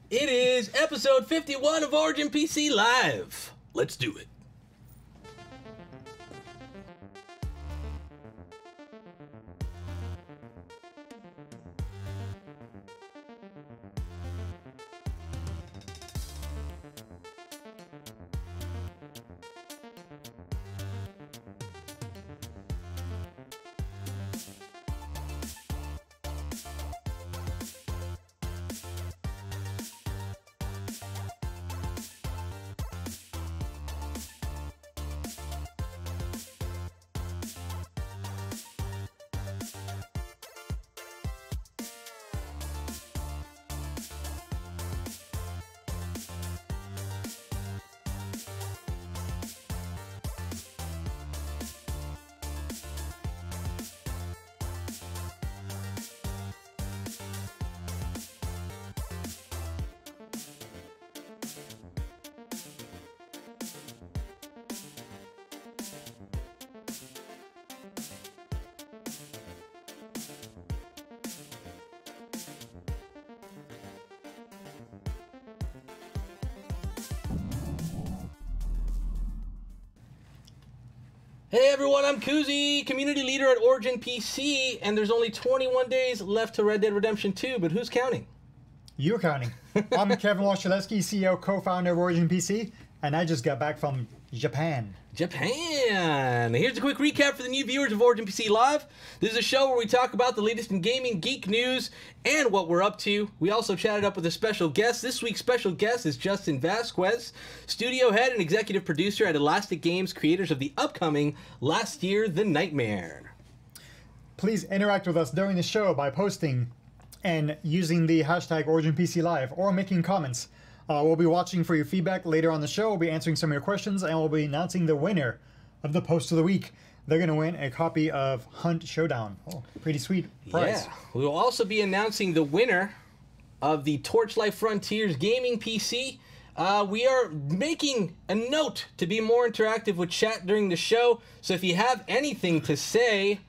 It is episode 51 of Origin PC Live. Let's do it. Hey everyone, I'm Kuzi, community leader at Origin PC, and there's only 21 days left to Red Dead Redemption 2, but who's counting? You're counting. I'm Kevin Washilewski, CEO, co-founder of Origin PC, and I just got back from Japan. Japan! Here's a quick recap for the new viewers of Origin PC Live. This is a show where we talk about the latest in gaming, geek news, and what we're up to. We also chatted up with a special guest. This week's special guest is Justin Vasquez, studio head and executive producer at Elastic Games, creators of the upcoming Last Year the Nightmare. Please interact with us during the show by posting and using the hashtag OriginPCLive or making comments. We'll be watching for your feedback later on the show. We'll be answering some of your questions, and we'll be announcing the winner of the Post of the Week. They're going to win a copy of Hunt Showdown. Oh, pretty sweet prize. Yeah. We will also be announcing the winner of the Torchlight Frontiers gaming PC. We are making a note to be more interactive with chat during the show. So if you have anything to say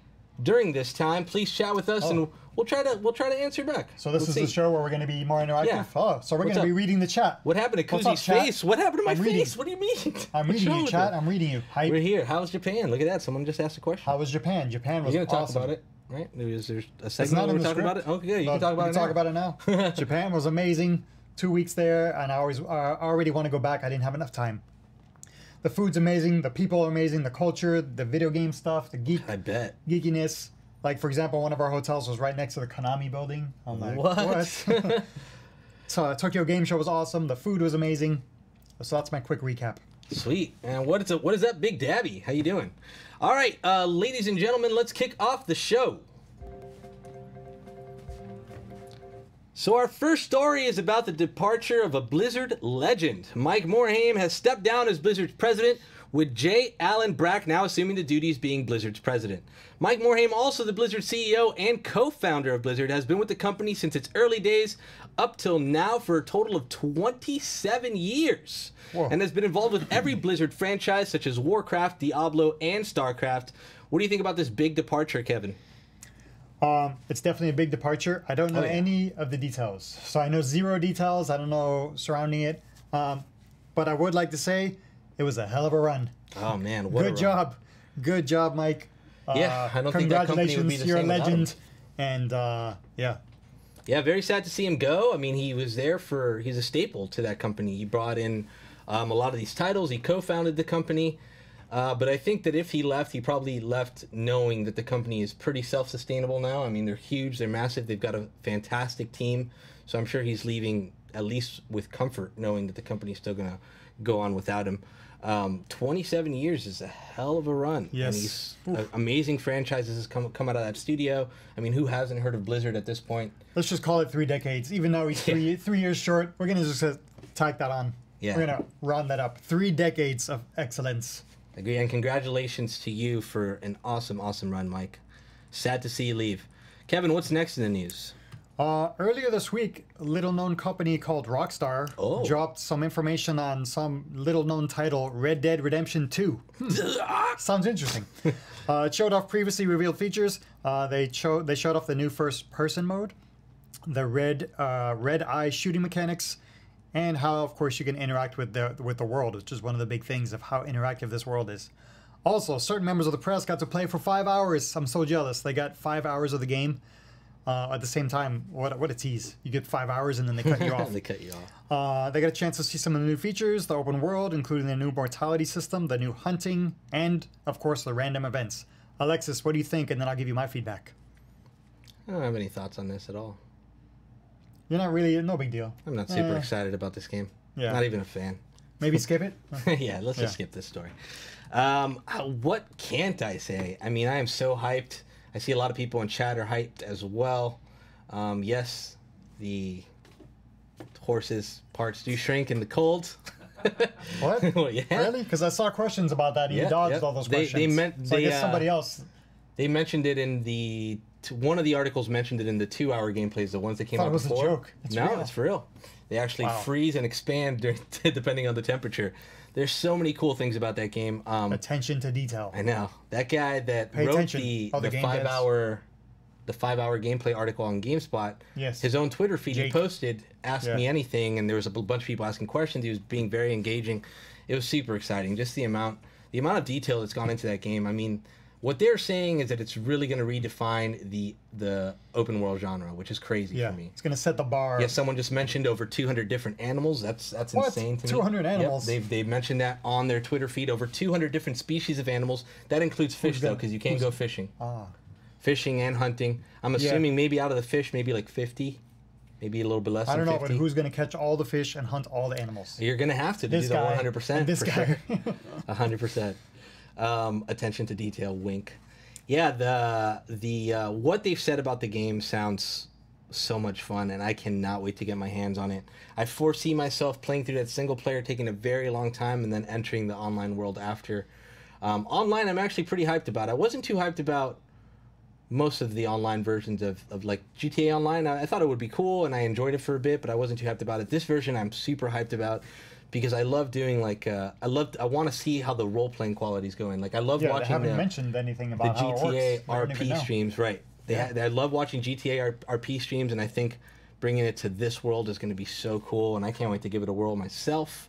during this time, please chat with us, and we'll try to answer back. So this is the show where we're going to be more interactive? Yeah. Oh, so we're going to be reading the chat. What happened to Kuzi's face? What happened to my face? What do you mean? I'm reading you, chat. I'm reading you. Hype. We're here. How's Japan? Look at that. Someone just asked a question. How was Japan? Japan was You're going to awesome. talk about it, right? There's a segment where we're talking about it? Okay, you can talk about it now. Talk about it now. Japan was amazing. 2 weeks there, and I already want to go back. I didn't have enough time. The food's amazing. The people are amazing. The culture, the video game stuff, the geekiness. Like, for example, one of our hotels was right next to the Konami building. I'm like, what? So, Tokyo Game Show was awesome. The food was amazing. So that's my quick recap. Sweet. And what is that, Big Dabby? How you doing? All right, ladies and gentlemen, let's kick off the show. So our first story is about the departure of a Blizzard legend. Mike Morhaime has stepped down as Blizzard's president, with J. Allen Brack now assuming the duties being Blizzard's president. Mike Morhaime, also the Blizzard CEO and co-founder of Blizzard, has been with the company since its early days up till now for a total of 27 years. Whoa. And has been involved with every Blizzard franchise such as Warcraft, Diablo, and StarCraft. What do you think about this big departure, Kevin? It's definitely a big departure. I don't know any of the details. So I know zero details. I don't know surrounding it. But I would like to say it was a hell of a run. Oh, man. What Good job. Good job, Mike. Yeah, I don't think that company would be the same without him. Congratulations, you're a legend. And, yeah. Yeah, very sad to see him go. I mean, he was there he's a staple to that company. He brought in a lot of these titles. He co-founded the company. But I think that if he left, he probably left knowing that the company is pretty self-sustainable now. I mean, they're huge, they're massive, they've got a fantastic team. So I'm sure he's leaving at least with comfort, knowing that the company's still going to go on without him. 27 years is a hell of a run. Yes. And amazing franchises has come out of that studio. I mean, who hasn't heard of Blizzard at this point? Let's just call it 3 decades. Even though he's three years short, we're going to just tack that on. Yeah. We're going to round that up. 3 decades of excellence. Agree, and congratulations to you for an awesome, awesome run, Mike. Sad to see you leave. Kevin, what's next in the news? Earlier this week, a little-known company called Rockstar dropped some information on some little-known title, Red Dead Redemption 2. Sounds interesting. It showed off previously revealed features. They showed off the new first-person mode, the red eye shooting mechanics, and how, of course, you can interact with the world, which is one of the big things of how interactive this world is. Also, certain members of the press got to play for 5 hours. I'm so jealous. They got 5 hours of the game at the same time. What a tease. You get 5 hours and then they cut you off. They cut you off. They got a chance to see some of the new features, the open world, including the new mortality system, the new hunting, and, of course, the random events. Alexis, what do you think? And then I'll give you my feedback. I don't have any thoughts on this at all. You're not really, no big deal. I'm not super excited about this game. Yeah. Not even a fan. Maybe skip it? Yeah, let's just skip this story. What can't I say? I mean, I am so hyped. I see a lot of people in chat are hyped as well. Yes, the horses' parts do shrink in the cold. What? Well, yeah. Really? Because I saw questions about that. You dodged all those questions. So I guess somebody else. They mentioned it in the... One of the articles mentioned it in the 2-hour gameplays, the ones that came out before. I thought it was a joke. It's real. It's for real. They actually freeze and expand depending on the temperature. There's so many cool things about that game. Attention to detail. I know. That guy that wrote the 5-hour gameplay article on GameSpot, his own Twitter feed, he posted, Ask Me Anything, and there was a bunch of people asking questions. He was being very engaging. It was super exciting. Just the amount of detail that's gone into that game. I mean, what they're saying is that it's really going to redefine the open world genre, which is crazy for me. It's going to set the bar. Yeah, someone just mentioned over 200 different animals. That's insane to me. 200 animals? Yep, they've mentioned that on their Twitter feed. Over 200 different species of animals. That includes fish, though, because you can't go fishing. Fishing and hunting. I'm assuming maybe out of the fish, maybe like 50. Maybe a little bit less than 50. I don't know, but who's going to catch all the fish and hunt all the animals? You're going to have to do that 100%. This guy. 100%. Attention to detail, wink. Yeah, the what they've said about the game sounds so much fun, and I cannot wait to get my hands on it. I foresee myself playing through that single player, taking a very long time, and then entering the online world after. Online, I'm actually pretty hyped about. I wasn't too hyped about most of the online versions of like GTA Online. I thought it would be cool, and I enjoyed it for a bit, but I wasn't too hyped about it. This version, I'm super hyped about. Because I love doing like I want to see how the role playing quality is going. Like I love watching. They haven't mentioned anything about the GTA RP streams, right? I love watching GTA RP streams, and I think bringing it to this world is going to be so cool, and I can't wait to give it a whirl myself.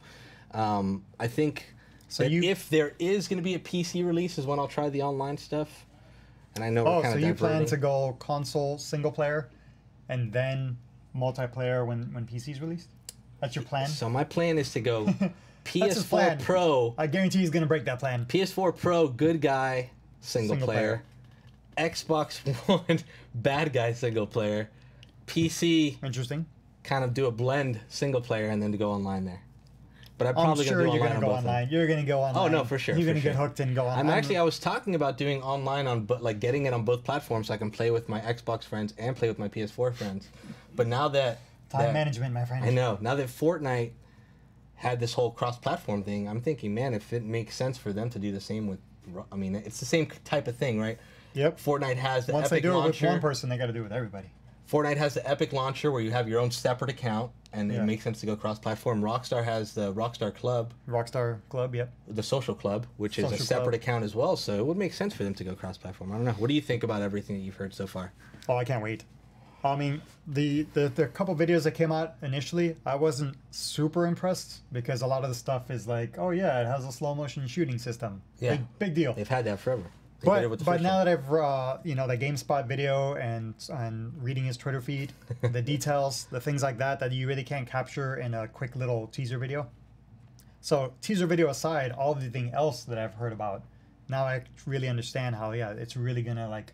I think if there is going to be a PC release, is when I'll try the online stuff. And I know we're kind of you plan to go console single player, and then multiplayer when PC's released? That's your plan? So my plan is to go PS4 Pro. I guarantee he's going to break that plan. PS4 Pro, good guy, single player. Xbox One, bad guy, single player. PC. Interesting. Kind of do a blend, single player, and then to go online there. But I'm probably going to go online. You're going to go online. Oh, no, for sure. You're going to get hooked and go online. I was talking about doing online on, like getting it on both platforms so I can play with my Xbox friends and play with my PS4 friends. But now that... Time management, my friend. I know. Now that Fortnite had this whole cross-platform thing, I'm thinking, man, if it makes sense for them to do the same with... I mean, it's the same type of thing, right? Yep. Fortnite has the Once Epic they do launcher. it with one person, they got to do it with everybody. Fortnite has the Epic launcher where you have your own separate account, and it makes sense to go cross-platform. Rockstar has the Rockstar Club. Rockstar Club, yep. The Social Club, which is a separate account as well, so it would make sense for them to go cross-platform. I don't know. What do you think about everything that you've heard so far? Oh, I can't wait. I mean, the couple videos that came out initially, I wasn't super impressed because a lot of the stuff is like, oh yeah, it has a slow motion shooting system. Yeah, big deal. They've had that forever. But now that I've the GameSpot video and reading his Twitter feed, the details, the things like that you really can't capture in a quick little teaser video. So teaser video aside, all everything else that I've heard about, now I really understand how it's really gonna like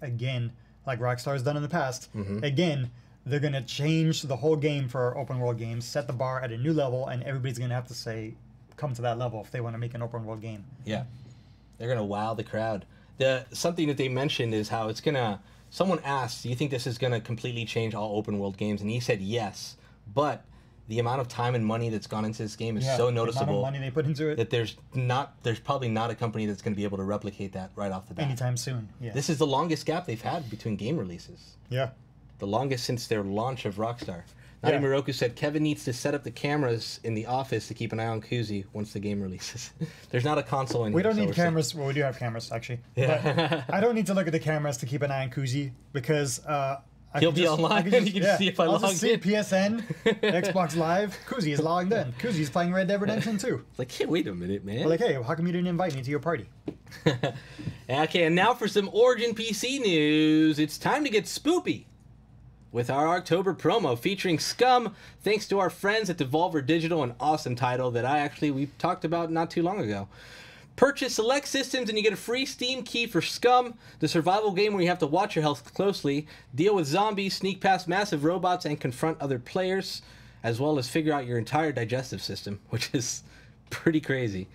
Rockstar's done in the past. Again, they're going to change the whole game for open world games, set the bar at a new level, and everybody's going to have to come to that level if they want to make an open world game. Yeah. They're going to wow the crowd. Something that they mentioned is how it's going to... Someone asked, do you think this is going to completely change all open world games? And he said yes, but the amount of time and money that's gone into this game is so noticeable. The amount of money they put into it. That there's probably not a company that's going to be able to replicate that right off the bat. Anytime soon, yeah. This is the longest gap they've had between game releases. Yeah. The longest since their launch of Rockstar. Nani Moroku said, Kevin needs to set up the cameras in the office to keep an eye on Kuzi once the game releases. There's not a console in here. We don't need cameras. Well, we do have cameras, actually. Yeah. But I don't need to look at the cameras to keep an eye on Kuzi because He'll be online. You can just see if I log just see in. PSN, Xbox Live. Koozie is logged in. Koozie's playing Red Dead Redemption 2. Like, hey, wait a minute, man. We're like, hey, how come you didn't invite me to your party? Okay, and now for some Origin PC news. It's time to get spoopy with our October promo featuring Scum, thanks to our friends at Devolver Digital, an awesome title that we talked about not too long ago. Purchase select systems and you get a free Steam key for Scum, the survival game where you have to watch your health closely, deal with zombies, sneak past massive robots, and confront other players, as well as figure out your entire digestive system, which is pretty crazy.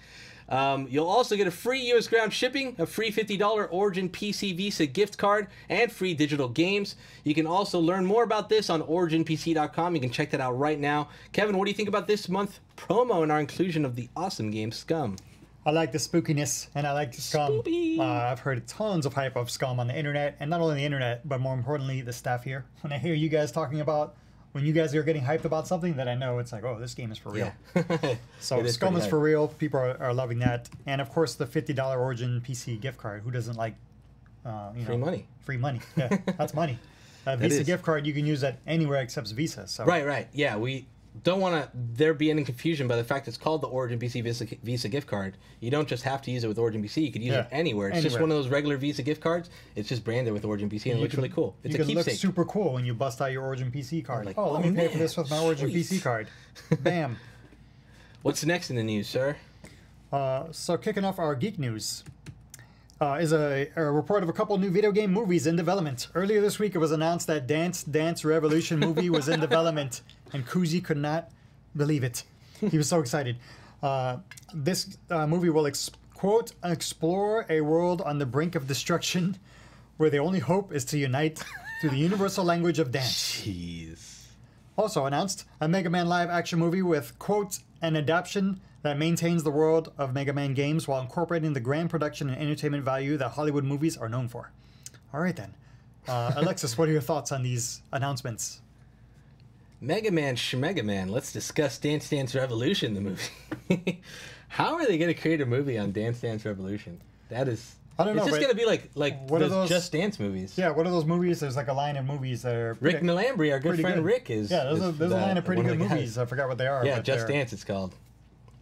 You'll also get a free US ground shipping, a free $50 Origin PC Visa gift card, and free digital games. You can also learn more about this on OriginPC.com. You can check that out right now. Kevin, what do you think about this month's promo and our inclusion of the awesome game Scum? I like the spookiness, and I like Scum. I've heard tons of hype of Scum on the internet, and not only the internet, but more importantly, the staff here. When I hear you guys talking about, when you guys are getting hyped about something, then I know it's like, oh, this game is for real. Yeah. So Scum is for real. People are loving that. And of course, the $50 Origin PC gift card. Who doesn't like, free money? Free money. Yeah, that's money. A Visa gift card, you can use that anywhere except Visa. So. Right. Yeah, we don't want there be any confusion by the fact it's called the Origin PC Visa gift card. You don't just have to use it with Origin PC. You could use it anywhere. It's just one of those regular Visa gift cards. It's just branded with Origin PC and it looks really cool. It's a keepsake. You can look super cool when you bust out your Origin PC card. Like, let me pay for this with my Origin PC card. Bam. What's next in the news, sir? So kicking off our geek news is a report of a couple new video game movies in development. Earlier this week, it was announced that Dance Dance Revolution movie was in development, and Koozie could not believe it. He was so excited. This movie will, quote, explore a world on the brink of destruction where the only hope is to unite through the universal language of dance. Jeez. Also announced, a Mega Man live action movie with, quote, an adaptation that maintains the world of Mega Man games while incorporating the grand production and entertainment value that Hollywood movies are known for. All right, then. Alexis, what are your thoughts on these announcements? Mega Man Shmega Man. Let's discuss Dance Dance Revolution, the movie. How are they going to create a movie on Dance Dance Revolution? That is... I don't know. It's just going to be like those Just Dance movies. Yeah, what are those movies? There's like a line of movies that are... Rick Malambry, our good friend Rick, is... Yeah, there's a line of pretty good movies. I forgot what they are. Yeah, Just Dance it's called.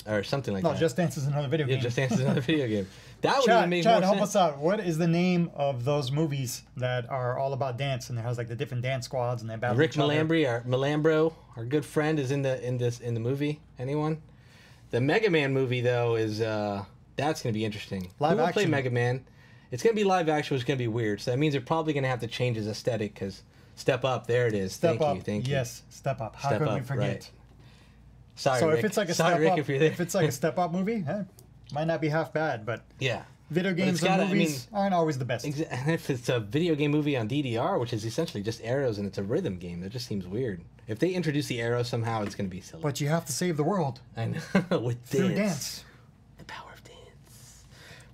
Or something like that. No, Just Dance is another video game. Yeah, Just Dance is another video game. That would have made more sense. Help us out. What is the name of those movies that are all about dance and it has like the different dance squads and they battle Rick each other? Malambro, our good friend, is in the movie. Anyone? The Mega Man movie though is that's going to be interesting. Live Who will action. play Mega Man? It's going to be live action, which is going to be weird. So that means they're probably going to have to change his aesthetic because Step Up, there it is. Thank you. Yes, Step Up. How could we forget? Right. Sorry, so Rick. if it's like a if it's like a Step Up movie, might not be half bad, but yeah. Video games and movies aren't always the best. And if it's a video game movie on DDR, which is essentially just arrows and it's a rhythm game, that just seems weird. If they introduce the arrow somehow, it's going to be silly. But you have to save the world. I know. With through dance. The power of dance.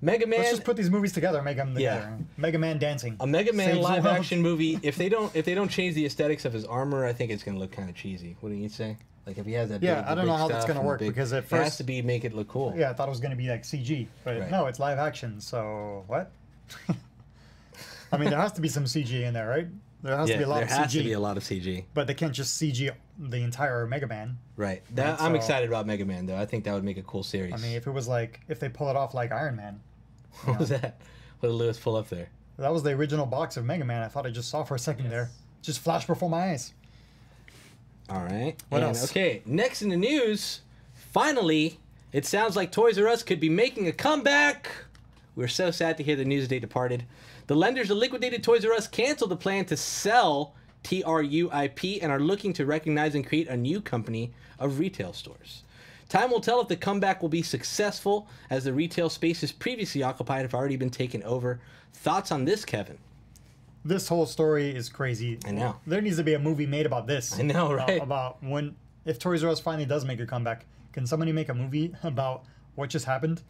Mega Man. Let's just put these movies together and make them together. Yeah. Mega Man dancing. A Mega Man live action movie. If they don't change the aesthetics of his armor, I think it's going to look kind of cheesy. What do you say? Like if he has that I don't know how that's going to work because at first... It has to make it look cool. Yeah, I thought it was going to be like CG. But no, it's live action, so what? I mean, there has to be some CG in there, right? There has to be a lot of CG. There has to be a lot of CG. But they can't just CG the entire Mega Man. Right. I'm excited about Mega Man, though. I think that would make a cool series. I mean, if it was like... If they pull it off like Iron Man. What was that? What did Lewis pull up there? That was the original box of Mega Man. I thought I just saw for a second there. Just flashed before my eyes. All right. What else? Okay, next in the news, finally, it sounds like Toys R Us could be making a comeback. We're so sad to hear the news they departed. The lenders of liquidated Toys R Us canceled the plan to sell TRUIP and are looking to recognize and create a new company of retail stores. Time will tell if the comeback will be successful, as the retail spaces previously occupied have already been taken over. Thoughts on this, Kevin? This whole story is crazy. I know. There needs to be a movie made about this. I know, right? About if Toys R Us finally does make a comeback, can somebody make a movie about what just happened?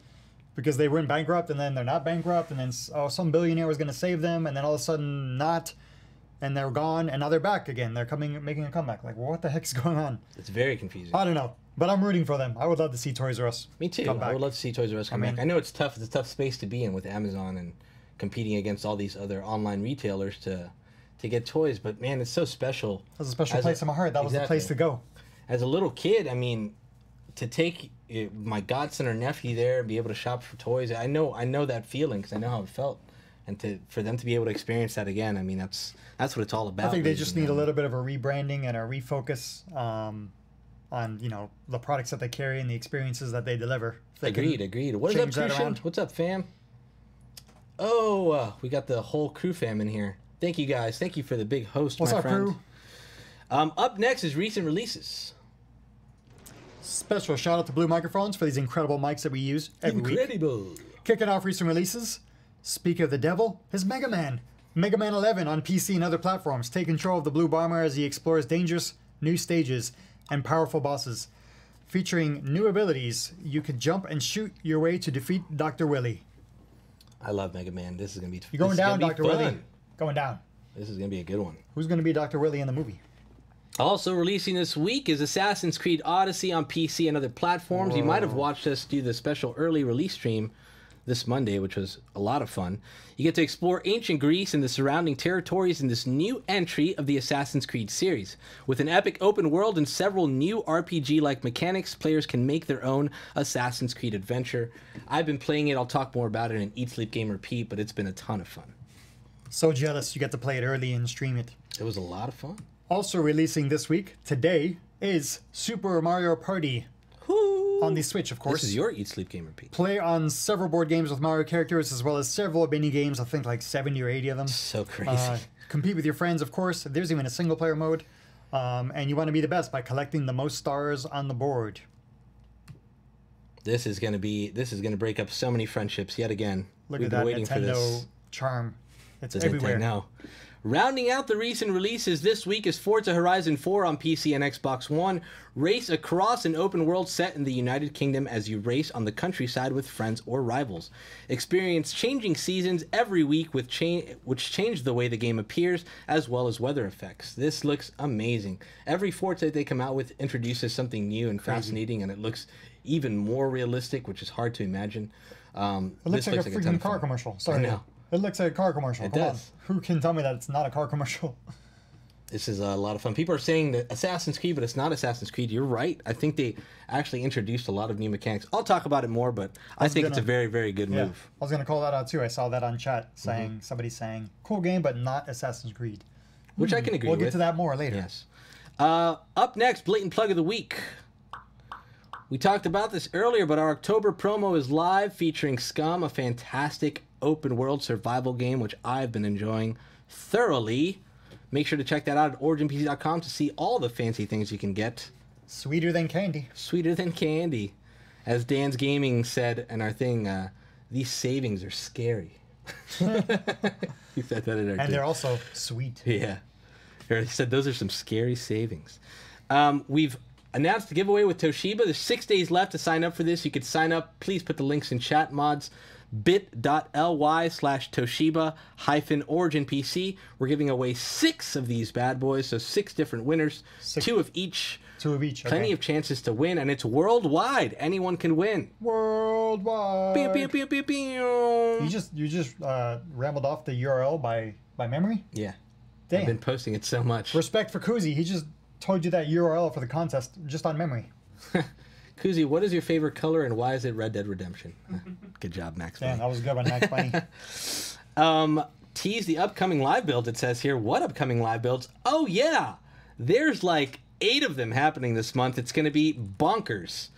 Because they went bankrupt and then they're not bankrupt and then some billionaire was going to save them and then all of a sudden not, and they're gone and now they're back again. They're making a comeback. Like, what the heck's going on? It's very confusing. I don't know. But I'm rooting for them. I would love to see Toys R Us. Me too. Come back. I would love to see Toys R Us come back. I know it's tough. It's a tough space to be in with Amazon and competing against all these other online retailers to to get toys, but man, it's so special. That was a special place in my heart. That was the place to go. As a little kid, I mean, to take my godson or nephew there and be able to shop for toys, I know that feeling because I know how it felt. And for them to be able to experience that again, I mean, that's what it's all about. I think they just need a little bit of a rebranding and a refocus on the products that they carry and the experiences that they deliver. Agreed. What is up, Christian? What's up, fam? Oh, we got the whole crew fam in here. Thank you guys. Thank you for the big host, What's my up, friend. Crew? Up next is recent releases. Special shout out to Blue Microphones for these incredible mics that we use every week. Kicking off recent releases. Speak of the devil, is Mega Man. Mega Man 11 on PC and other platforms. Take control of the Blue Bomber as he explores dangerous new stages and powerful bosses. Featuring new abilities, you can jump and shoot your way to defeat Dr. Willy. I love Mega Man. This is going to be fun. You're going down, Dr. Willy. Going down. This is going to be a good one. Who's going to be Dr. Willy in the movie? Also releasing this week is Assassin's Creed Odyssey on PC and other platforms. Whoa. You might have watched us do the special early release stream this Monday, which was a lot of fun. You get to explore ancient Greece and the surrounding territories in this new entry of the Assassin's Creed series. With an epic open world and several new RPG-like mechanics, players can make their own Assassin's Creed adventure. I've been playing it. I'll talk more about it in Eat, Sleep, Game, Repeat, but it's been a ton of fun. So jealous you get to play it early and stream it. It was a lot of fun. Also releasing this week, today, is Super Mario Party. On the Switch, of course. This is your Eat, Sleep, Game, Repeat. Play on several board games with Mario characters, as well as several mini games. I think like 70 or 80 of them. So crazy. Compete with your friends, of course. There's even a single-player mode. And you want to be the best by collecting the most stars on the board. This is going to break up so many friendships yet again. Look at that Nintendo charm. It's everywhere. Now. Rounding out the recent releases this week is Forza Horizon 4 on PC and Xbox One. Race across an open world set in the United Kingdom as you race on the countryside with friends or rivals. Experience changing seasons every week which change the way the game appears, as well as weather effects. This looks amazing. Every Forza they come out with introduces something new and fascinating, and it looks even more realistic, which is hard to imagine. It looks like a freaking car commercial. Sorry. It looks like a car commercial. Come on. Who can tell me that it's not a car commercial? This is a lot of fun. People are saying that Assassin's Creed, but it's not Assassin's Creed. You're right. I think they actually introduced a lot of new mechanics. I'll talk about it more, but I think it's a very, very good move. I was going to call that out too. I saw that on chat saying somebody saying, cool game, but not Assassin's Creed. Which I can agree with. We'll get to that more later. Yes. Up next, Blatant Plug of the Week. We talked about this earlier, but our October promo is live featuring Scum, a fantastic open-world survival game, which I've been enjoying thoroughly. Make sure to check that out at originpc.com to see all the fancy things you can get. Sweeter than candy. Sweeter than candy. As Dan's Gaming said in our thing, these savings are scary. He said that in our And they're also sweet. Yeah. He said those are some scary savings. We've announced the giveaway with Toshiba. There's 6 days left to sign up for this. You could sign up. Please put the links in chat, mods. bit.ly/Toshiba-OriginPC. We're giving away 6 of these bad boys, so 6 different winners. 2 of each. 2 of each. Plenty of chances to win, and it's worldwide. Anyone can win. Worldwide. Pew, pew, pew, pew, pew. You just rambled off the URL by memory? Yeah. Damn. I've been posting it so much. Respect for Kuzi. He just told you that URL for the contest just on memory. Kuzi, what is your favorite color and why is it Red Dead Redemption? Good job, Max. Damn, that was a good one, Max Bunny. Tease the upcoming live builds, it says here. What upcoming live builds? Oh, yeah. There's like 8 of them happening this month. It's going to be bonkers.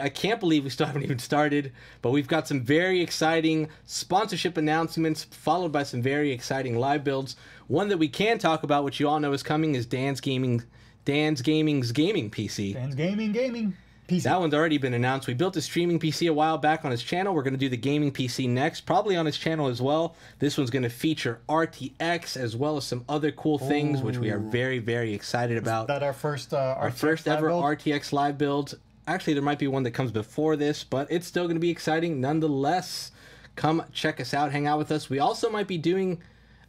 I can't believe we still haven't even started, but we've got some very exciting sponsorship announcements followed by some very exciting live builds. One that we can talk about, which you all know is coming, is Dan's Gaming's gaming PC. Dan's Gaming PC. That one's already been announced. We built a streaming PC a while back on his channel. We're going to do the gaming PC next, probably on his channel as well. This one's going to feature RTX as well as some other cool things, which we are very, very excited about. Is that our first RTX ever RTX live build? Actually, there might be one that comes before this, but it's still going to be exciting nonetheless. Come check us out, hang out with us. We also might be doing,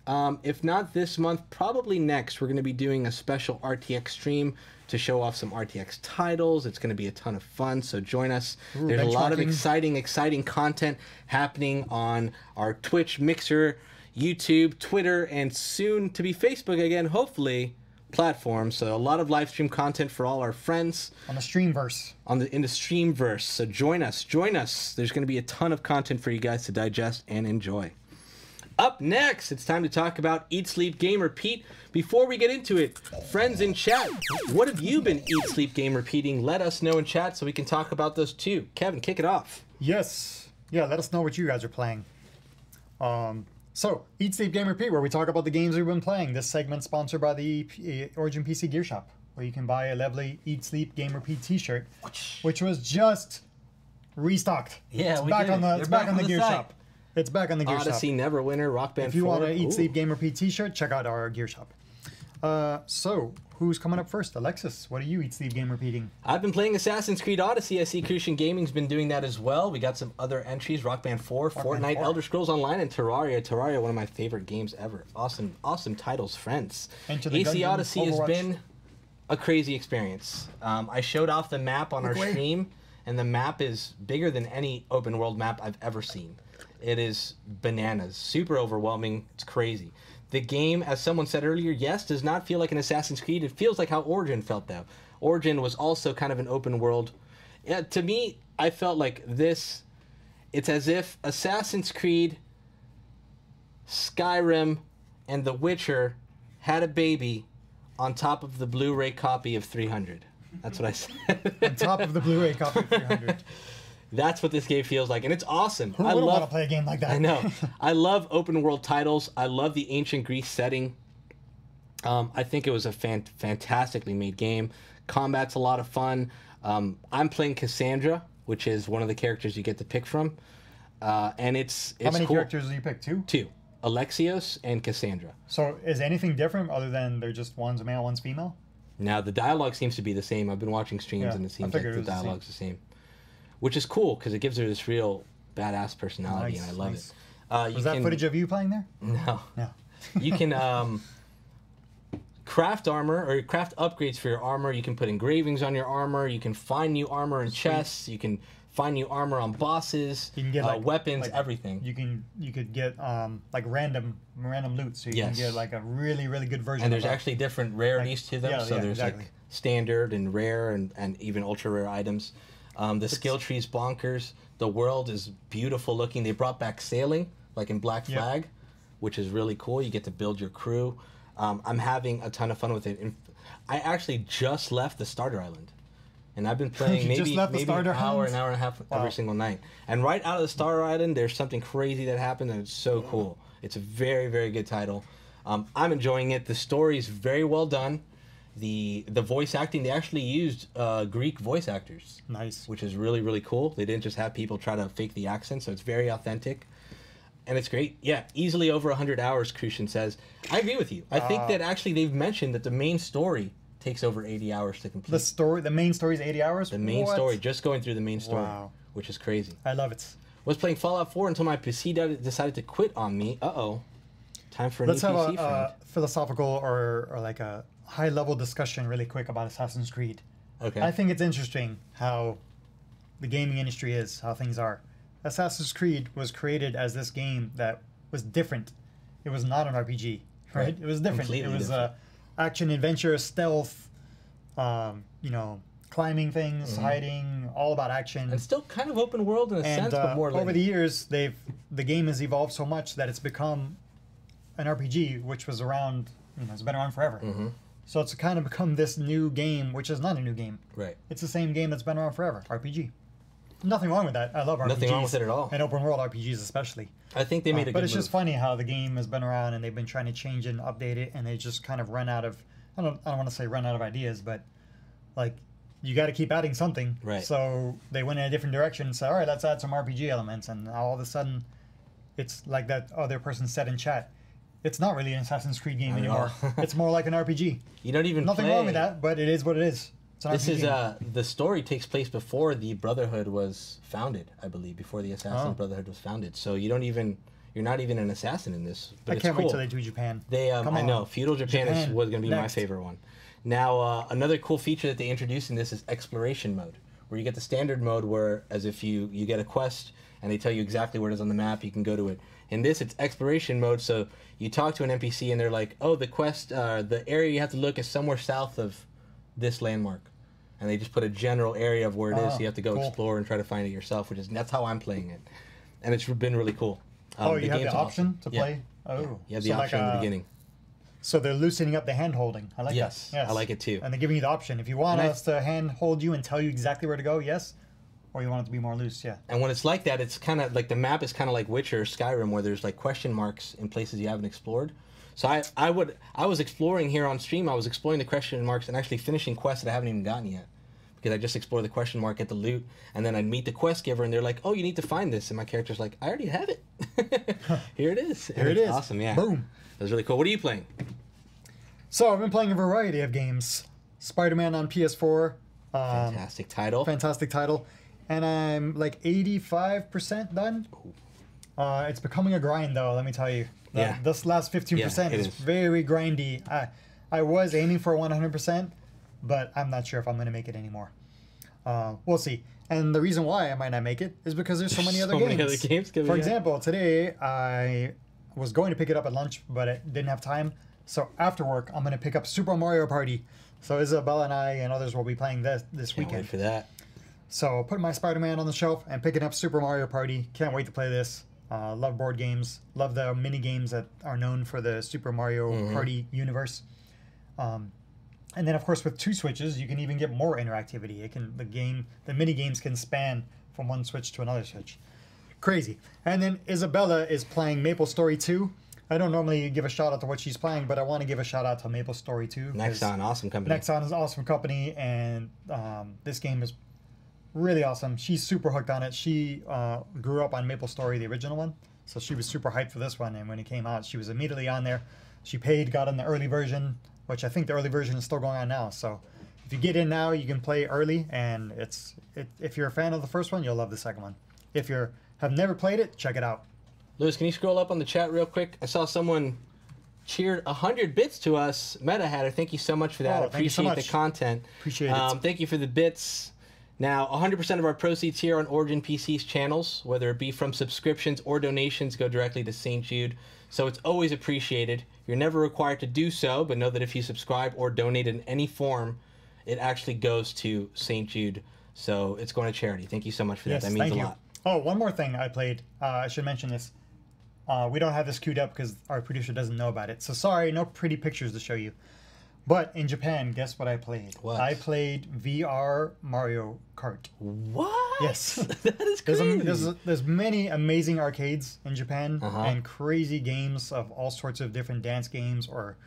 if not this month, probably next, we're going to be doing a special RTX stream to show off some RTX titles. It's going to be a ton of fun, so join us. There's a lot of exciting content happening on our Twitch, Mixer, YouTube, Twitter, and soon to be Facebook again, hopefully, platforms. So a lot of live stream content for all our friends. On the Streamverse. In the Streamverse. So join us. There's going to be a ton of content for you guys to digest and enjoy. Up next, it's time to talk about Eat, Sleep, Game, Repeat. Before we get into it, friends in chat, what have you been Eat, Sleep, Game, Repeating? Let us know in chat so we can talk about those too. Kevin, kick it off. Yes. Yeah, let us know what you guys are playing. So, Eat, Sleep, Game, Repeat, where we talk about the games we've been playing. This segment sponsored by the Origin PC Gear Shop, where you can buy a lovely Eat, Sleep, Game, Repeat t-shirt, which was just restocked. Yeah, it's back on the Gear Shop. It's back on the Gear Shop. Odyssey, Neverwinter, Rock Band 4. If you want an Eat, Sleep, Game, Repeat t-shirt, check out our Gear Shop. So, who's coming up first? Alexis, what are you Eat, Sleep, Game, Repeating? I've been playing Assassin's Creed Odyssey. I see Crucian Gaming's been doing that as well. We got some other entries, Rock Band 4, Fortnite, Elder Scrolls Online, and Terraria. Terraria, one of my favorite games ever. Awesome titles, friends. AC Odyssey has been a crazy experience. I showed off the map on our stream, and the map is bigger than any open world map I've ever seen. It is bananas. Super overwhelming. It's crazy. The game, as someone said earlier, yes, does not feel like an Assassin's Creed. It feels like how Origin felt, though. Origin was also kind of an open world. Yeah, to me, I felt like this, it's as if Assassin's Creed, Skyrim, and The Witcher had a baby on top of the Blu-ray copy of 300. That's what I said. On top of the Blu-ray copy of 300. That's what this game feels like, and it's awesome. Who wouldn't want to play a game like that? I know. I love open world titles. I love the ancient Greece setting. I think it was a fantastically made game. Combat's a lot of fun. I'm playing Cassandra, which is one of the characters you get to pick from, and it's How many cool. characters do you pick? Two? Alexios and Cassandra. So is anything different other than they're just one's male, one's female? Now the dialogue seems to be the same. I've been watching streams, and it seems like the dialogue's the same. Which is cool, because it gives her this real badass personality, and I love it. Was that footage of you playing there? No. No. You can craft armor, or craft upgrades for your armor. You can put engravings on your armor. You can find new armor in chests. You can find new armor on bosses. You can get weapons, everything. You could get like random loot, so you can get like a really good version. And there's actually different rarities to them. Yeah, so there's like standard and rare and even ultra rare items. The skill tree's bonkers. The world is beautiful looking. They brought back sailing, like in Black Flag, which is really cool. You get to build your crew. I'm having a ton of fun with it. I actually just left the starter island, and I've been playing maybe an hour and a half every single night. And right out of the starter island, there's something crazy that happened, and it's so cool. It's a very good title. I'm enjoying it. The story is very well done. The voice acting, they actually used Greek voice actors. Nice. Which is really cool. They didn't just have people try to fake the accent, so it's very authentic. And it's great. Yeah, easily over 100 hours, Crucian says. I agree with you. I think that actually they've mentioned that the main story takes over 80 hours to complete. The main story is 80 hours? The main story, just going through the main story, which is crazy. I love it. Was playing Fallout 4 until my PC decided to quit on me. Uh-oh. Time for a new PC friend. Let's have a philosophical or like a high-level discussion really quick about Assassin's Creed. Okay. I think it's interesting how the gaming industry is, how things are. Assassin's Creed was created as this game that was different. It was not an RPG, right? It was different. Completely it was different. Action, adventure, stealth, climbing things, hiding, all about action. And still kind of open world in a sense, but more over the years, the game has evolved so much that it's become an RPG, which was around, it's been around forever. Mm-hmm. So it's kind of become this new game, which is not a new game. Right. It's the same game that's been around forever, RPG. Nothing wrong with that. I love RPGs. Nothing wrong with it at all. And open world RPGs especially. I think they made a good But it's move. just funny how the game has been around and they've been trying to change it and update it, and they just kind of run out of, I don't want to say run out of ideas, but like you got to keep adding something. Right. So they went in a different direction and said, all right, let's add some RPG elements. And now all of a sudden it's like that other person said in chat. It's not really an Assassin's Creed game anymore. It's more like an RPG. You don't even Nothing wrong with that, but it is what it is. This is the story takes place before the Brotherhood was founded, I believe, before the Assassin Brotherhood was founded. So you're not even an assassin in this. But I can't wait till they do Japan. I know feudal Japan was going to be my favorite one. Now another cool feature that they introduced in this is exploration mode, where you get the standard mode, where as if you get a quest and they tell you exactly where it is on the map. You can go to it. In this, it's exploration mode, so you talk to an NPC, and they're like, oh, the quest, the area you have to look is somewhere south of this landmark. And they just put a general area of where it is, so you have to go explore and try to find it yourself, that's how I'm playing it. And it's been really cool. You have the option to play? Oh. Yeah. You have the option in the beginning. So they're loosening up the hand holding. I like that. Yes, I like it too. And they're giving you the option. If you want us to hand hold you and tell you exactly where to go, yes. Or you want it to be more loose, yeah. And when it's like that, it's kind of like the map is kind of like Witcher or Skyrim, where there's like question marks in places you haven't explored. So I was exploring here on stream. I was exploring the question marks and actually finishing quests that I haven't even gotten yet, because I just explore the question mark, get the loot, and then I'd meet the quest giver, and they're like, "Oh, you need to find this," and my character's like, "I already have it. Here it is." Here it is. Awesome, yeah. Boom. That was really cool. What are you playing? So I've been playing a variety of games. Spider-Man on PS4. Fantastic title. Fantastic title. And I'm like 85% done. It's becoming a grind, though, let me tell you. This last 15% is very grindy. I was aiming for 100%, but I'm not sure if I'm going to make it anymore. We'll see. And the reason why I might not make it is because there's so many other games. For example, today I was going to pick it up at lunch, but I didn't have time. So after work, I'm going to pick up Super Mario Party. So Isabella and I and others will be playing this weekend. Can't wait for that. So put my Spider-Man on the shelf and picking up Super Mario Party. Can't wait to play this. Love board games. Love the mini games that are known for the Super Mario Party universe. And then, of course, with 2 switches, you can even get more interactivity. The mini games can span from one switch to another switch. Crazy. And then Isabella is playing Maple Story 2. I don't normally give a shout out to what she's playing, but I want to give a shout out to Maple Story 2. Nexon, awesome company. Nexon is an awesome company, and this game is really awesome. She's super hooked on it. She grew up on Maple Story, the original one, so she was super hyped for this one, and when it came out, she was immediately on there. She got in the early version, which I think the early version is still going on now, so if you get in now, you can play early, and if you're a fan of the first one, you'll love the second one. If you have never played it, check it out. Lewis, can you scroll up on the chat real quick? I saw someone cheered 100 bits to us. Meta Hatter, thank you so much for that. Appreciate the content. Appreciate it. Thank you for the bits. Now, 100% of our proceeds here on Origin PC's channels, whether it be from subscriptions or donations, go directly to St. Jude. So it's always appreciated. You're never required to do so, but know that if you subscribe or donate in any form, it actually goes to St. Jude. So it's going to charity. Thank you so much for that. That means a lot. Oh, one more thing I played. I should mention this. We don't have this queued up because our producer doesn't know about it. So sorry, no pretty pictures to show you. But in Japan, guess what I played? What? I played VR Mario Kart. What? Yes. That is crazy. There's many amazing arcades in Japan and crazy games of all sorts of different dance games or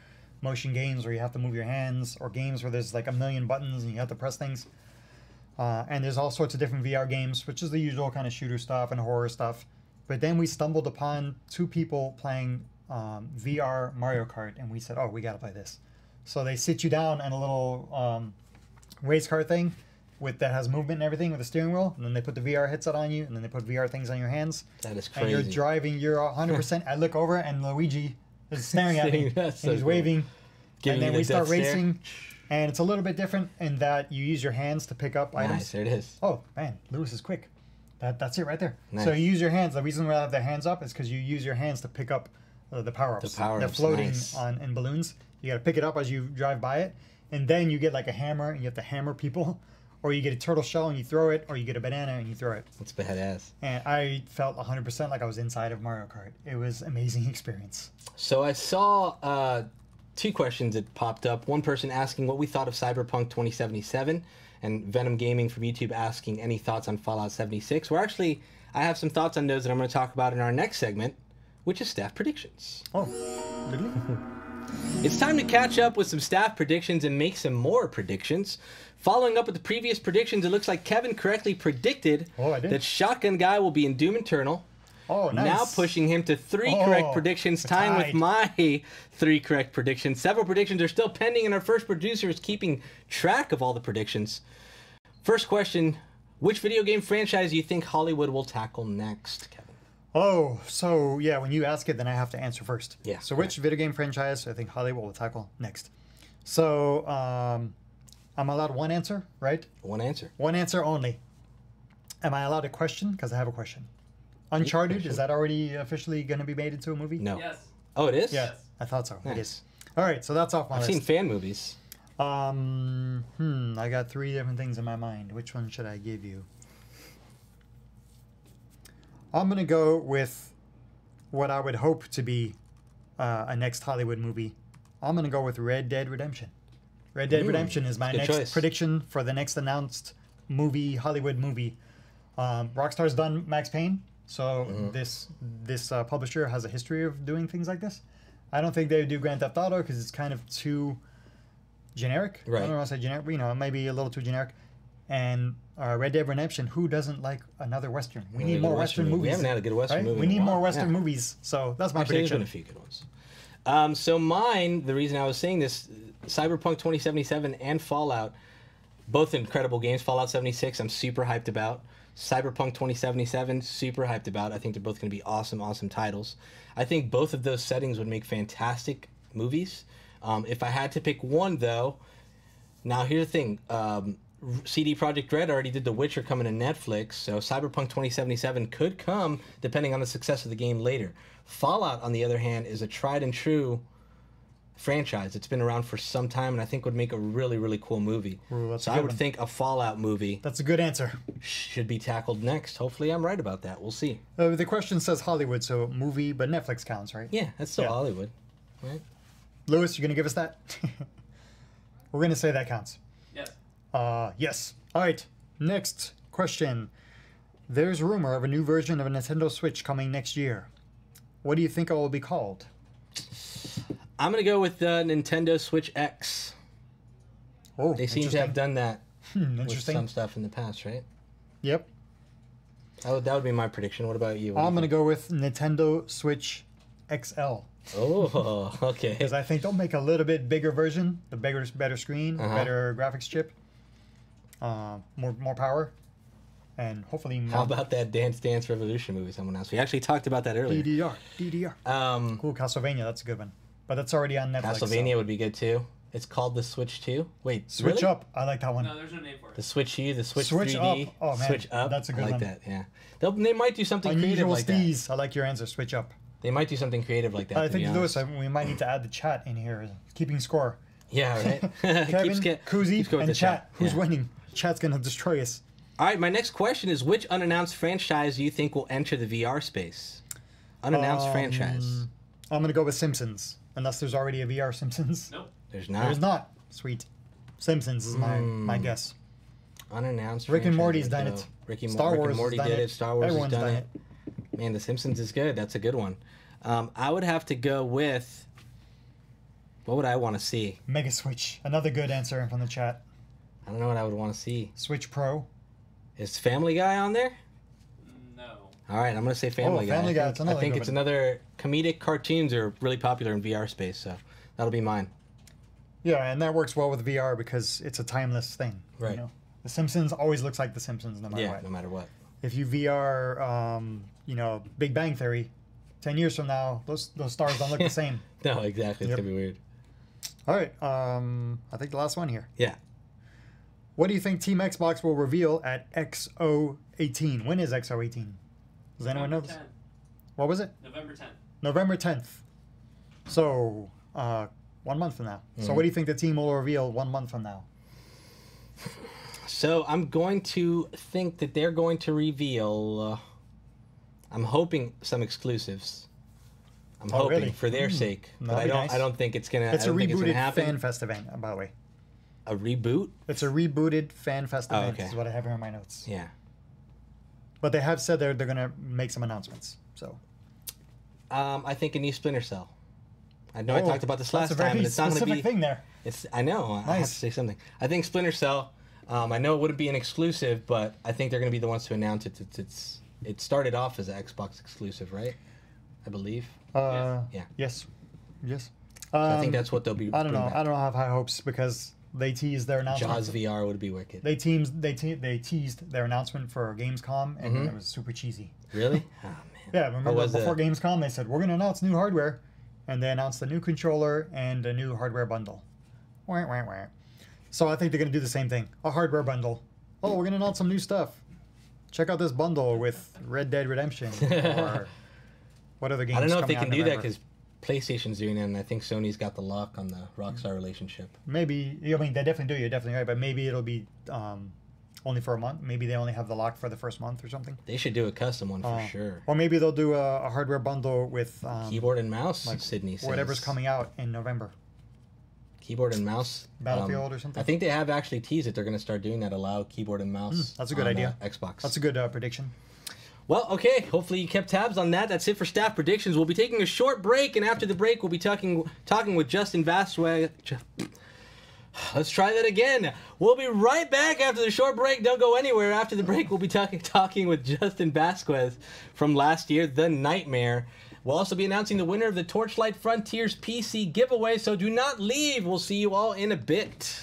motion games where you have to move your hands, or games where there's like a million buttons and you have to press things. And there's all sorts of different VR games, which is the usual kind of shooter stuff and horror stuff. But then we stumbled upon 2 people playing VR Mario Kart, and we said, oh, we got to play this. So they sit you down in a little race car thing that has movement and everything with a steering wheel, and then they put the VR headset on you, and then they put VR things on your hands. That is crazy. And you're driving, you're 100%. I look over, and Luigi is staring at me, and he's waving. And then we start racing, and it's a little bit different in that you use your hands to pick up items. Nice, there it is. Oh, man, Lewis is quick. That's it right there. Nice. So you use your hands. The reason why I have the hands up is because you use your hands to pick up the power-ups. The power-ups, they're floating nice. in balloons. You got to pick it up as you drive by it, and then you get like a hammer, and you have to hammer people, or you get a turtle shell and you throw it, or you get a banana and you throw it. That's badass. And I felt 100% like I was inside of Mario Kart. It was an amazing experience. So I saw 2 questions that popped up. One person asking what we thought of Cyberpunk 2077, and Venom Gaming from YouTube asking any thoughts on Fallout 76. I have some thoughts on those that I'm going to talk about in our next segment, which is staff predictions. Oh, really? It's time to catch up with some staff predictions and make some more predictions. Following up with the previous predictions, it looks like Kevin correctly predicted that Shotgun Guy will be in Doom Eternal. Oh, nice. Now pushing him to 3 correct predictions, tying with my 3 correct predictions. Several predictions are still pending, and our first producer is keeping track of all the predictions. First question, which video game franchise do you think Hollywood will tackle next, Kevin? Oh, so yeah, when you ask it, then I have to answer first. Yeah. So which video game franchise I think Hollywood will tackle next? So I'm allowed one answer, right? One answer. One answer only. Am I allowed a question? Because I have a question. Uncharted, is that already officially going to be made into a movie? No. Yes. Oh, it is? Yeah, I thought so. Nice. It is. All right, so that's off my I've list. seen fan movies. I got 3 different things in my mind. Which one should I give you? I'm going to go with what I would hope to be a next Hollywood movie. I'm going to go with Red Dead Redemption. Red Dead Redemption is my next choice. prediction for the next announced movie, Hollywood movie. Rockstar's done Max Payne, so this publisher has a history of doing things like this. I don't think they would do Grand Theft Auto because it's kind of too generic. Right. I don't want to say generic, but, you know, maybe a little too generic. And Red Dead Redemption, who doesn't like another Western? We need more Western movies. We haven't had a good Western movie. We in a need more while. Western Yeah. movies. So that's my Actually, there's been prediction. a few good ones. So mine, the reason I was saying this, Cyberpunk 2077 and Fallout, both incredible games. Fallout 76, I'm super hyped about. Cyberpunk 2077, super hyped about. I think they're both going to be awesome, awesome titles. I think both of those settings would make fantastic movies. If I had to pick one, though, now here's the thing. CD Projekt Red already did The Witcher coming to Netflix, so Cyberpunk 2077 could come depending on the success of the game later. Fallout, on the other hand, is a tried and true franchise. It's been around for some time, and I think would make a really, really cool movie. Ooh, that's so a I good would one. think a Fallout movie That's a good answer. should be tackled next. Hopefully I'm right about that. We'll see. The question says Hollywood, so movie, but Netflix counts, right? Yeah, that's still Yeah. Hollywood. Right? Lewis, you going to give us that? We're going to say that counts. Yes. Yes. All right. Next question. There's rumor of a new version of a Nintendo Switch coming next year. What do you think it will be called? I'm going to go with the Nintendo Switch X. Oh, They seem to have done that with Interesting. some stuff in the past, right? Yep. That would be my prediction. What about you? I'm going to go with Nintendo Switch XL. Oh, okay. Because I think they'll make a little bit bigger version, the better screen, better graphics chip, more power, and hopefully more How about that Dance Dance Revolution movie someone else? We actually talked about that earlier. DDR. Cool, Castlevania, that's a good one. But that's already on Netflix. Castlevania so. would be good too. It's called the Switch 2. Wait, Switch really? Up, I like that one. No, there's no name for it. The Switch U, the Switch Switch 3D, Up. Oh, man, Switch Up. that's a good I like one. that. Yeah, they might do something creative Unusual like that. Steez, I like your answer, Switch Up. They might do something creative like that. I to be think, Lewis, honest. we might need to add the chat in here, keeping score. Yeah, right. Kevin, Kuzi, keeps going with and the chat. Who's Yeah. winning? Chat's going to destroy us. All right, my next question is: which unannounced franchise do you think will enter the VR space? Unannounced franchise. I'm going to go with Simpsons, unless there's already a VR Simpsons. Nope. There's not. There's not. Sweet. Simpsons is my guess. Unannounced. Rick and franchise, Morty's done though. it. Star Rick Wars and Morty has did done it. it. Star Wars Everyone's has done done it. Man, The Simpsons is good. That's a good one. I would have to go with. What would I want to see? Mega Switch. Another good answer from the chat. I don't know what I would want to see. Switch Pro. Is Family Guy on there? No. All right, I'm gonna say Family Guy. Family Guy, it's I another think good it's one. another comedic cartoons are really popular in VR space, so that'll be mine. Yeah, and that works well with VR because it's a timeless thing. Right. You know? The Simpsons always looks like The Simpsons no matter Yeah, what. no matter what. If you VR, Big Bang Theory, 10 years from now, those stars don't look the same. No, exactly. It's Yep. gonna be weird. All right, I think the last one here. Yeah. What do you think Team Xbox will reveal at XO18? When is XO18? Does anyone know? November 10th. What was it? November 10th. November 10th. So, 1 month from now. So what do you think the team will reveal 1 month from now? So I'm going to think that they're going to reveal. I'm hoping some exclusives. I'm Oh, hoping really? for their sake, but That'd I be don't. nice. I don't think it's gonna. It's I a don't think it's gonna rebooted happen. Fan Fest event, by the way. A reboot? It's a rebooted Fan Fest Oh, event, okay. is what I have here in my notes. Yeah. But they have said they're going to make some announcements. So I think a new Splinter Cell. I know I talked about this last that's a very time, and it's not going to specific be. thing there. It's. I know. I have to Nice. say something. I think Splinter Cell. I know it wouldn't be an exclusive, but I think they're going to be the ones to announce it. It started off as an Xbox exclusive, right? I believe. Yeah. Yes. Yes. So I think that's what they'll be. I don't know. bringing back. I don't have high hopes because they teased their announcement. Jaws VR would be wicked. They teased their announcement for Gamescom, and it was super cheesy. Really? Oh man. Yeah, remember was before it? Gamescom, they said we're going to announce new hardware, and they announced a new controller and a new hardware bundle. Wah, wah, wah. So I think they're going to do the same thing. A hardware bundle. Oh, we're going to announce some new stuff. check out this bundle with Red Dead Redemption or what other games. I don't know if they can do that because PlayStation's doing it, and I think Sony's got the lock on the Rockstar relationship. Maybe, I mean, they definitely do. You're definitely right, but maybe it'll be only for a month. Maybe they only have the lock for the first month or something. They should do a custom one for sure. Or maybe they'll do a hardware bundle with keyboard and mouse. like Sydney says whatever's coming out in November. Keyboard and mouse. Battlefield or something. I think they have actually teased it. They're going to start doing that. Allow keyboard and mouse. That's a good idea. Xbox. That's a good prediction. Well, okay. Hopefully you kept tabs on that. That's it for staff predictions. We'll be taking a short break, and after the break, we'll be talking with Justin Vasquez. Let's try that again. We'll be right back after the short break. Don't go anywhere. After the break, we'll be talking with Justin Vasquez from last year, The Nightmare. We'll also be announcing the winner of the Torchlight Frontiers PC giveaway, so do not leave. We'll see you all in a bit.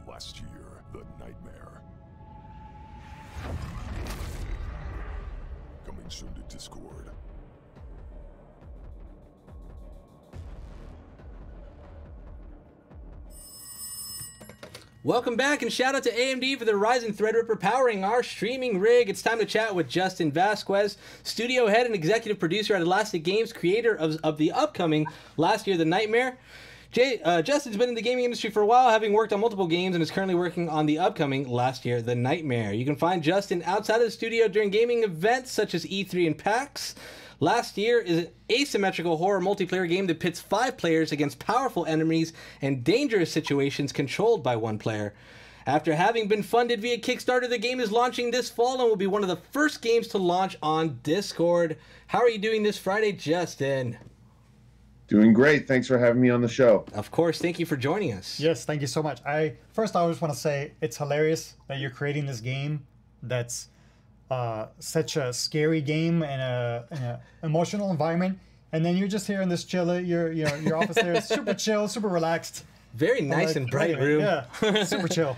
Last year, The Nightmare. Coming soon to Discord. Welcome back, and shout out to AMD for the Ryzen Threadripper powering our streaming rig. It's time to chat with Justin Vasquez, studio head and executive producer at Elastic Games, creator of the upcoming last year, The Nightmare. Justin's been in the gaming industry for a while, having worked on multiple games, and is currently working on the upcoming last year, The Nightmare. You can find Justin outside of the studio during gaming events such as E3 and PAX. Last year is an asymmetrical horror multiplayer game that pits 5 players against powerful enemies and dangerous situations controlled by 1 player. After having been funded via Kickstarter, the game is launching this fall and will be one of the first games to launch on Discord. How are you doing this Friday, Justin? Doing great. Thanks for having me on the show. Of course. Thank you for joining us. Yes, thank you so much. First, I just want to say it's hilarious that you're creating this game that's such a scary game and a emotional environment, and then you're just here in this chill. Your office there is super chill, super relaxed. Very nice and bright room. Yeah, super chill.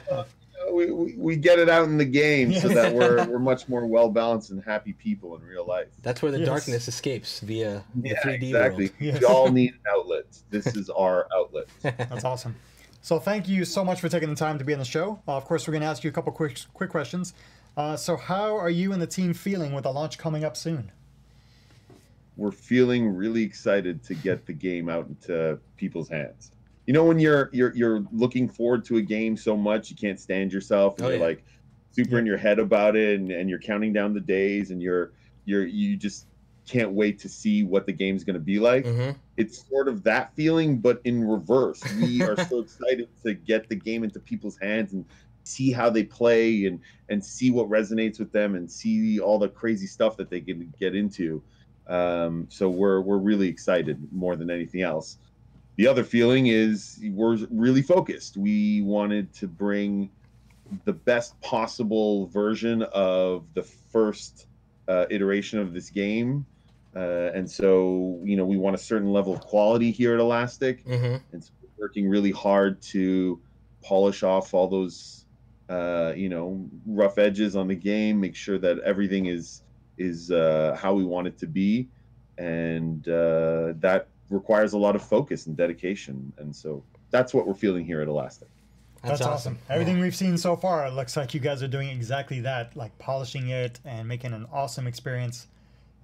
we get it out in the game so that we're much more well balanced and happy people in real life. That's where the darkness escapes via the 3D exactly. world. Yes. We all need an outlet. This is our outlet. That's awesome. So thank you so much for taking the time to be on the show. Of course, we're going to ask you a couple quick questions. So how are you and the team feeling with the launch coming up soon? We're feeling really excited to get the game out into people's hands. You know, when you're looking forward to a game so much, you can't stand yourself, and you're like super in your head about it, and you're counting down the days, and you just can't wait to see what the game's going to be like. It's sort of that feeling, but in reverse. We are so excited to get the game into people's hands and see how they play and see what resonates with them and see all the crazy stuff that they can get into. So we're really excited more than anything else. The other feeling is we're really focused. We wanted to bring the best possible version of the first iteration of this game. And so, you know, we want a certain level of quality here at Elastic. And so we're working really hard to polish off all those, you know, rough edges on the game, make sure that everything is how we want it to be. And that requires a lot of focus and dedication. And so that's what we're feeling here at Elastic. That's awesome. Everything we've seen so far, it looks like you guys are doing exactly that, like polishing it and making an awesome experience.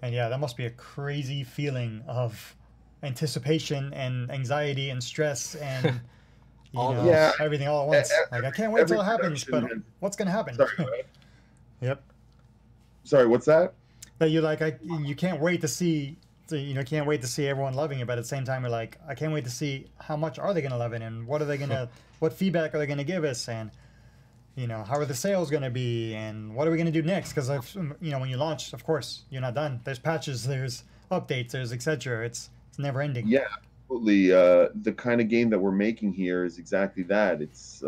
And yeah, that must be a crazy feeling of anticipation and anxiety and stress and you know, everything all at once. Like, I can't wait till it happens, but what's going to happen? Sorry, Yep. Sorry, what's that? That you're like, you can't wait to see, can't wait to see everyone loving it. But at the same time, you're like, I can't wait to see how much are they going to love it and what are they going to, what feedback are they going to give us, and you know, how are the sales going to be, and what are we going to do next? Because you know, when you launch, of course, you're not done. There's patches, there's updates, there's etc. It's never ending. Yeah, absolutely. The kind of game that we're making here is exactly that. It's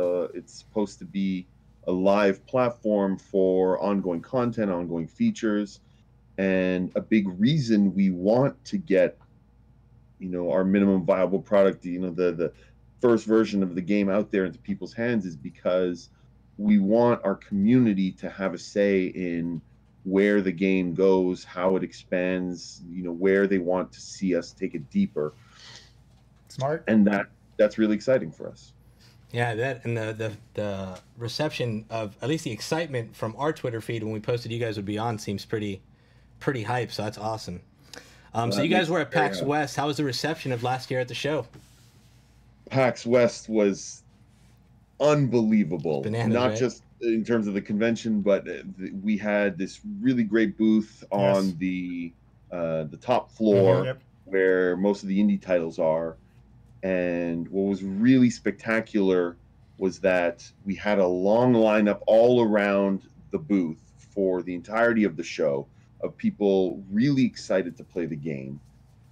supposed to be a live platform for ongoing content, ongoing features. And a big reason we want to get, you know, our minimum viable product, you know, the first version of the game out there into people's hands is because we want our community to have a say in where the game goes, how it expands, you know, where they want to see us take it deeper. Smart. And that's really exciting for us. Yeah, that and the reception of, at least the excitement from our Twitter feed when we posted you guys would be on, seems pretty hype. So that's awesome. So you guys were at PAX West. How was the reception of last year at the show? PAX West was unbelievable. Bananas, not right? just in terms of the convention, but we had this really great booth on the top floor where most of the indie titles are. And what was really spectacular was that we had a long lineup all around the booth for the entirety of the show of people really excited to play the game.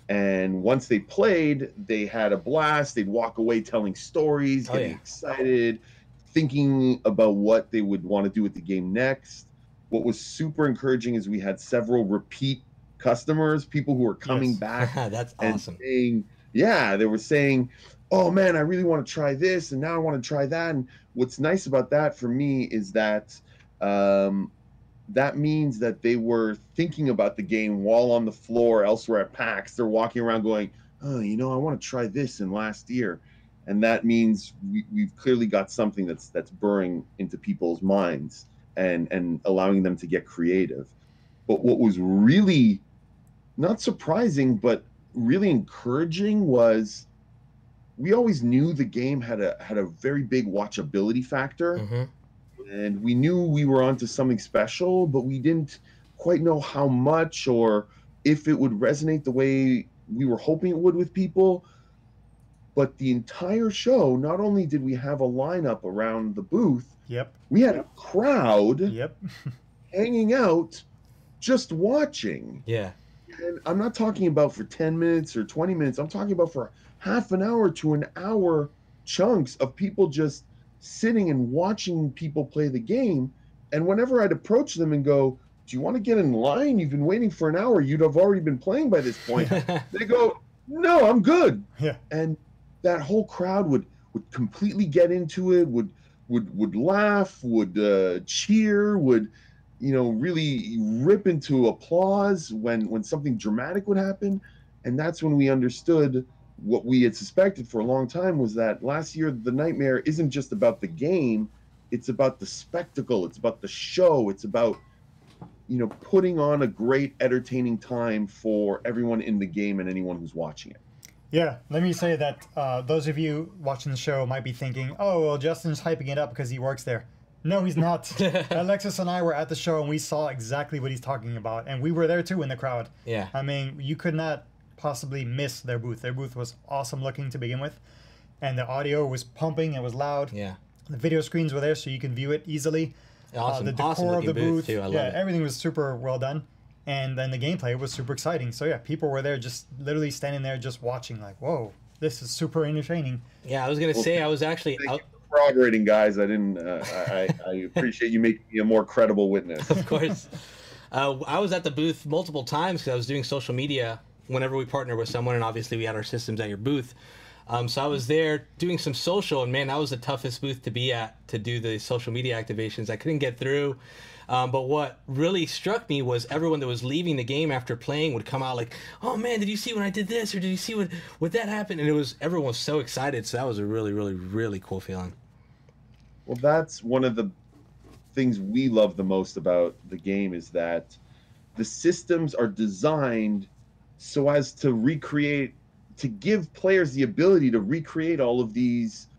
And once they played, they had a blast. They'd walk away telling stories, getting excited, thinking about what they would want to do with the game next. What was super encouraging is we had several repeat customers, people who were coming back. That's awesome. Saying, yeah, they were saying, oh man, I really want to try this, and now I want to try that. And what's nice about that for me is that that means that they were thinking about the game while on the floor elsewhere at PAX. They're walking around going, oh, you know, I want to try this in last year. And that means we've clearly got something that's burrowing into people's minds and allowing them to get creative. But what was really not surprising, but really encouraging was we always knew the game had a very big watchability factor. And we knew we were onto something special, but we didn't quite know how much or if it would resonate the way we were hoping it would with people. But the entire show, not only did we have a lineup around the booth, we had a crowd hanging out just watching. And I'm not talking about for 10 minutes or 20 minutes. I'm talking about for half an hour to an hour chunks of people just sitting and watching people play the game. And whenever I'd approach them and go, do you want to get in line? You've been waiting for an hour. You'd have already been playing by this point. They go, no, I'm good. And that whole crowd would completely get into it, would would laugh, would cheer, would really rip into applause when something dramatic would happen. And that's when we understood what we had suspected for a long time, was that last year the Nightmare isn't just about the game, it's about the spectacle, it's about the show, it's about putting on a great entertaining time for everyone in the game and anyone who's watching it. Yeah, let me say that those of you watching the show might be thinking, oh, well, Justin's hyping it up because he works there. No, he's not. Alexis and I were at the show and we saw exactly what he's talking about. And we were there too in the crowd. Yeah. I mean, you could not possibly miss their booth. Their booth was awesome looking to begin with. And the audio was pumping, it was loud. Yeah. The video screens were there so you can view it easily. Awesome. The decor of the booth, too. I love it. Everything was super well done. And then the gameplay was super exciting. So yeah, people were there just literally standing there just watching like, whoa, this is super entertaining. Yeah, I was going to say, I was actually... corroborating, guys. I didn't. I appreciate you making me a more credible witness. Of course. I was at the booth multiple times because I was doing social media whenever we partner with someone, and obviously we had our systems at your booth. So I was there doing some social, and man, that was the toughest booth to be at to do the social media activations. I couldn't get through. But what really struck me was everyone that was leaving the game after playing would come out like, oh man, did you see when I did this? Or did you see what that happened? And everyone was so excited. So that was a really, really, really cool feeling. Well, that's one of the things we love the most about the game, is that the systems are designed so as to give players the ability to recreate all of these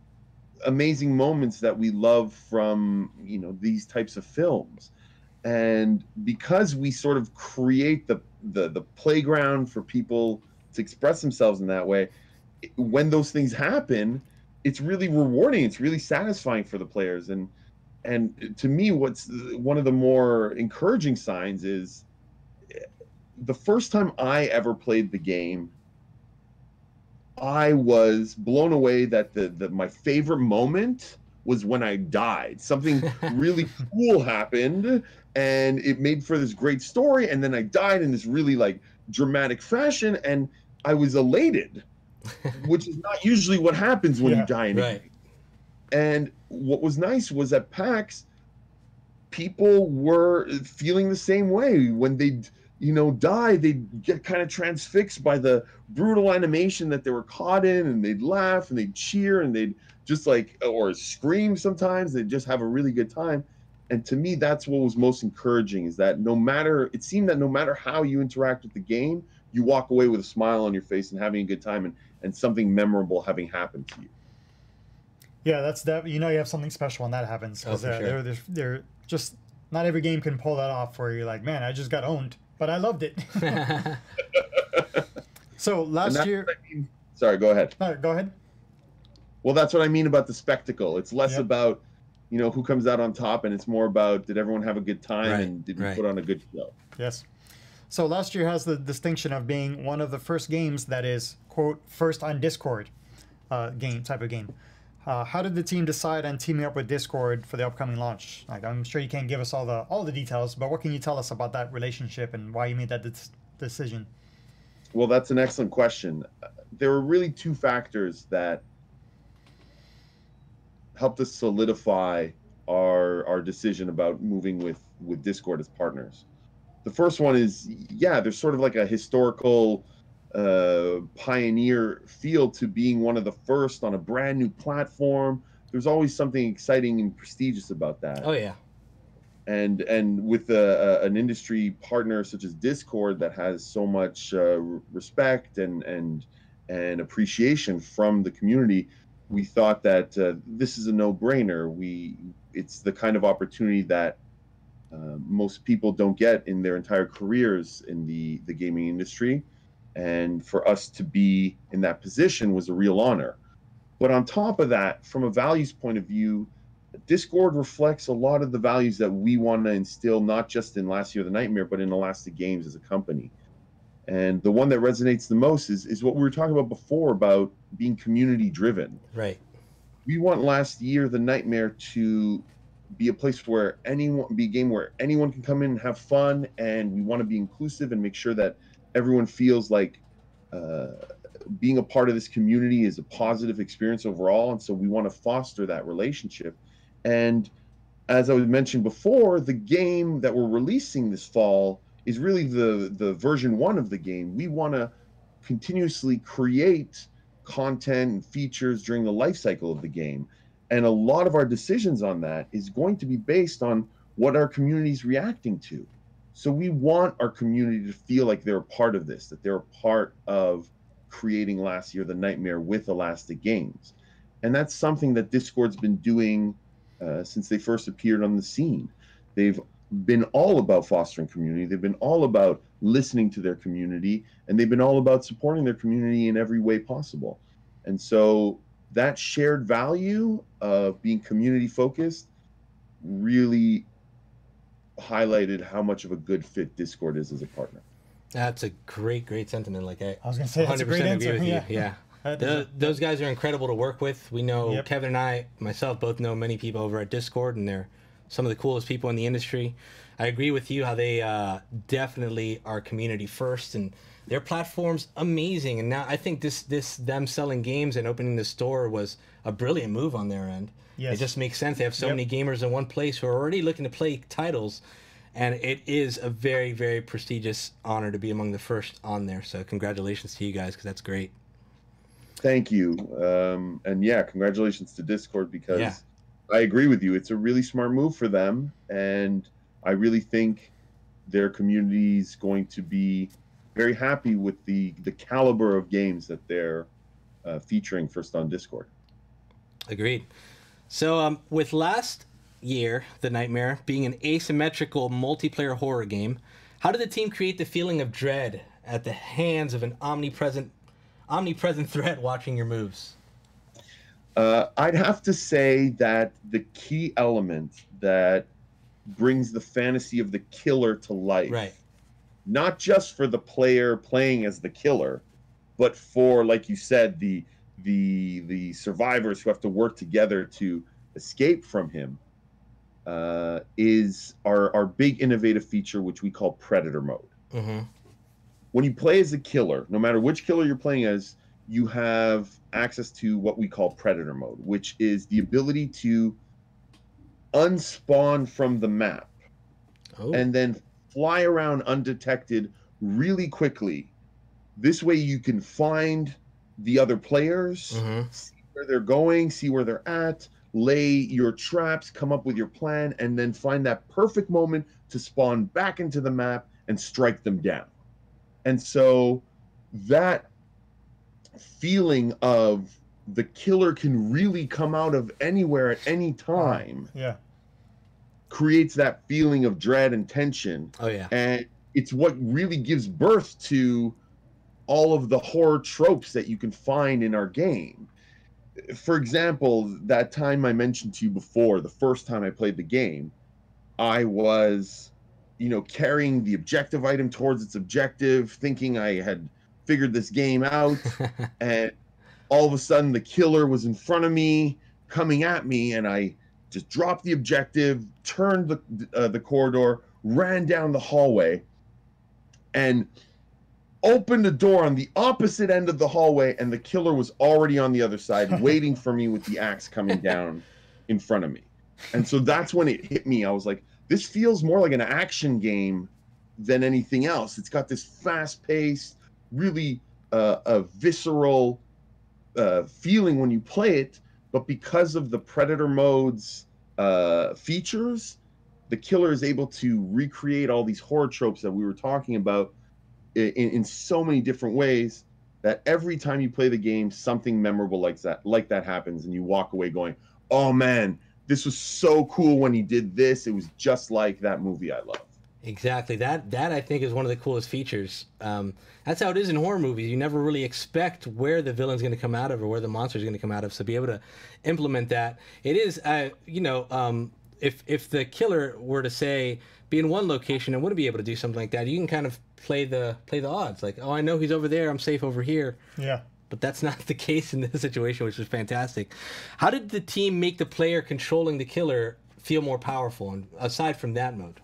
amazing moments that we love from, these types of films. And because we sort of create the playground for people to express themselves in that way, when those things happen, it's really rewarding. It's really satisfying for the players. And to me, what's one of the more encouraging signs is the first time I ever played the game, I was blown away that my favorite moment was when I died. Something really cool happened, and it made for this great story. And then I died in this really like dramatic fashion, and I was elated, which is not usually what happens when you die in a game. And what was nice was at PAX, people were feeling the same way. When they die, they'd get kind of transfixed by the brutal animation that they were caught in, and they'd laugh and they'd cheer and they'd just or scream sometimes. They'd just have a really good time. And to me, that's what was most encouraging, is that it seemed that no matter how you interact with the game, you walk away with a smile on your face and having a good time, and something memorable having happened to you. Yeah, that's that. You have something special when that happens, because they're just not every game can pull that off where you're like, man, I just got owned, but I loved it. So last year, sorry, go ahead. Go ahead. Well, that's what I mean about the spectacle. It's less about who comes out on top, and it's more about, did everyone have a good time, and did we put on a good show? Yes. So last year has the distinction of being one of the first games that is, quote, first on Discord type of game. How did the team decide on teaming up with Discord for the upcoming launch? Like, I'm sure you can't give us all the details, but what can you tell us about that relationship and why you made that decision? Well, that's an excellent question. There were really two factors that helped us solidify our decision about moving with Discord as partners. The first one is, there's sort of like a historical pioneer feel to being one of the first on a brand new platform. There's always something exciting and prestigious about that. Oh yeah. And with an industry partner such as Discord that has so much respect and appreciation from the community, we thought that this is a no-brainer. It's the kind of opportunity that most people don't get in their entire careers in the gaming industry. And for us to be in that position was a real honor. But on top of that, from a values point of view, Discord reflects a lot of the values that we want to instill, not just in Last Year of the Nightmare, but in Elastic Games as a company. And the one that resonates the most is what we were talking about before, about being community driven. Right. We want Last Year the Nightmare to be a place where a game where anyone can come in and have fun, and we want to be inclusive and make sure that everyone feels like being a part of this community is a positive experience overall. And so we want to foster that relationship. And as I mentioned before, the game that we're releasing this fall is really the version 1 of the game. We want to continuously create content and features during the life cycle of the game. And a lot of our decisions on that is going to be based on what our community is reacting to. So we want our community to feel like they're a part of this, that they're a part of creating last year the Nightmare with Elastic Games. And that's something that Discord's been doing since they first appeared on the scene. They've been all about fostering community. They've been all about listening to their community, and they've been all about supporting their community in every way possible. And so that shared value of being community focused really highlighted how much of a good fit Discord is as a partner. That's a great sentiment. Like I was going to say, that's a great answer. Agree with you. Yeah. Those guys are incredible to work with. We know Kevin and I, myself, both know many people over at Discord, and they're some of the coolest people in the industry. I agree with you how they definitely are community first, and their platform's amazing. And now I think them selling games and opening the store was a brilliant move on their end. Yes. It just makes sense. They have so many gamers in one place who are already looking to play titles, and it is a very, very prestigious honor to be among the first on there. So congratulations to you guys, because that's great. Thank you. And yeah, congratulations to Discord, because I agree with you. It's a really smart move for them, and I really think their community is going to be very happy with the caliber of games that they're featuring first on Discord. Agreed. So with last year, The Nightmare, being an asymmetrical multiplayer horror game, how did the team create the feeling of dread at the hands of an omnipresent threat watching your moves? I'd have to say that the key element that brings the fantasy of the killer to life, right, not just for the player playing as the killer, but for, like you said, the survivors who have to work together to escape from him, is our big innovative feature, which we call Predator Mode. Mm-hmm. When you play as a killer, no matter which killer you're playing as, you have access to what we call Predator Mode, which is the ability to unspawn from the map and then fly around undetected really quickly. This way you can find the other players, see where they're going, see where they're at, lay your traps, come up with your plan, and then find that perfect moment to spawn back into the map and strike them down. And so that feeling of the killer can really come out of anywhere at any time creates that feeling of dread and tension. Oh yeah. And it's what really gives birth to all of the horror tropes that you can find in our game. For example, that time I mentioned to you before, the first time I played the game, I was, carrying the objective item towards its objective, thinking I had figured this game out, and all of a sudden the killer was in front of me, coming at me, and I just dropped the objective, turned the corridor, ran down the hallway, and opened a door on the opposite end of the hallway, and the killer was already on the other side, waiting for me with the axe coming down in front of me. And so that's when it hit me. I was like, this feels more like an action game than anything else. It's got this fast-paced, really a visceral feeling when you play it, but because of the Predator Mode's features, the killer is able to recreate all these horror tropes that we were talking about in so many different ways, that every time you play the game, something memorable like that happens, and you walk away going, oh man, this was so cool when he did this. It was just like that movie I love. Exactly. That I think is one of the coolest features. That's how it is in horror movies. You never really expect where the villain's going to come out of or where the monster's going to come out of. So be able to implement that. It is, if the killer were to say be in one location and wouldn't be able to do something like that, you can kind of play the odds. Like, oh, I know he's over there. I'm safe over here. Yeah. But that's not the case in this situation, which is fantastic. How did the team make the player controlling the killer feel more powerful, and aside from that mode?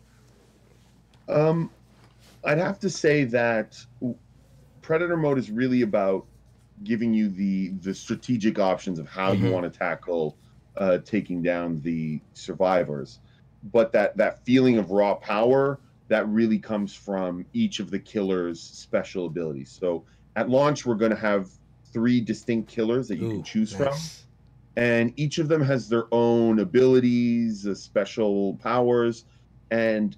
I'd have to say that Predator Mode is really about giving you the strategic options of how you want to tackle taking down the survivors. But that feeling of raw power, that really comes from each of the killers' special abilities. So at launch, we're going to have 3 distinct killers that you can choose from. And each of them has their own abilities, special powers, and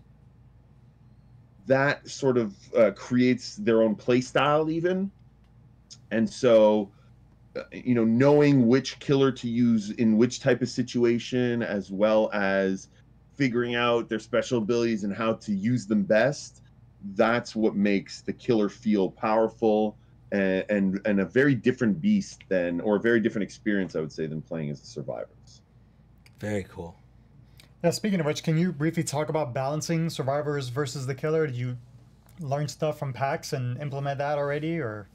that sort of creates their own play style even. And so, knowing which killer to use in which type of situation, as well as figuring out their special abilities and how to use them best, that's what makes the killer feel powerful and a very different beast or a very different experience, I would say, than playing as the survivors. Very cool. Yeah, speaking of which, can you briefly talk about balancing survivors versus the killer? Did you learn stuff from PAX and implement that already, or?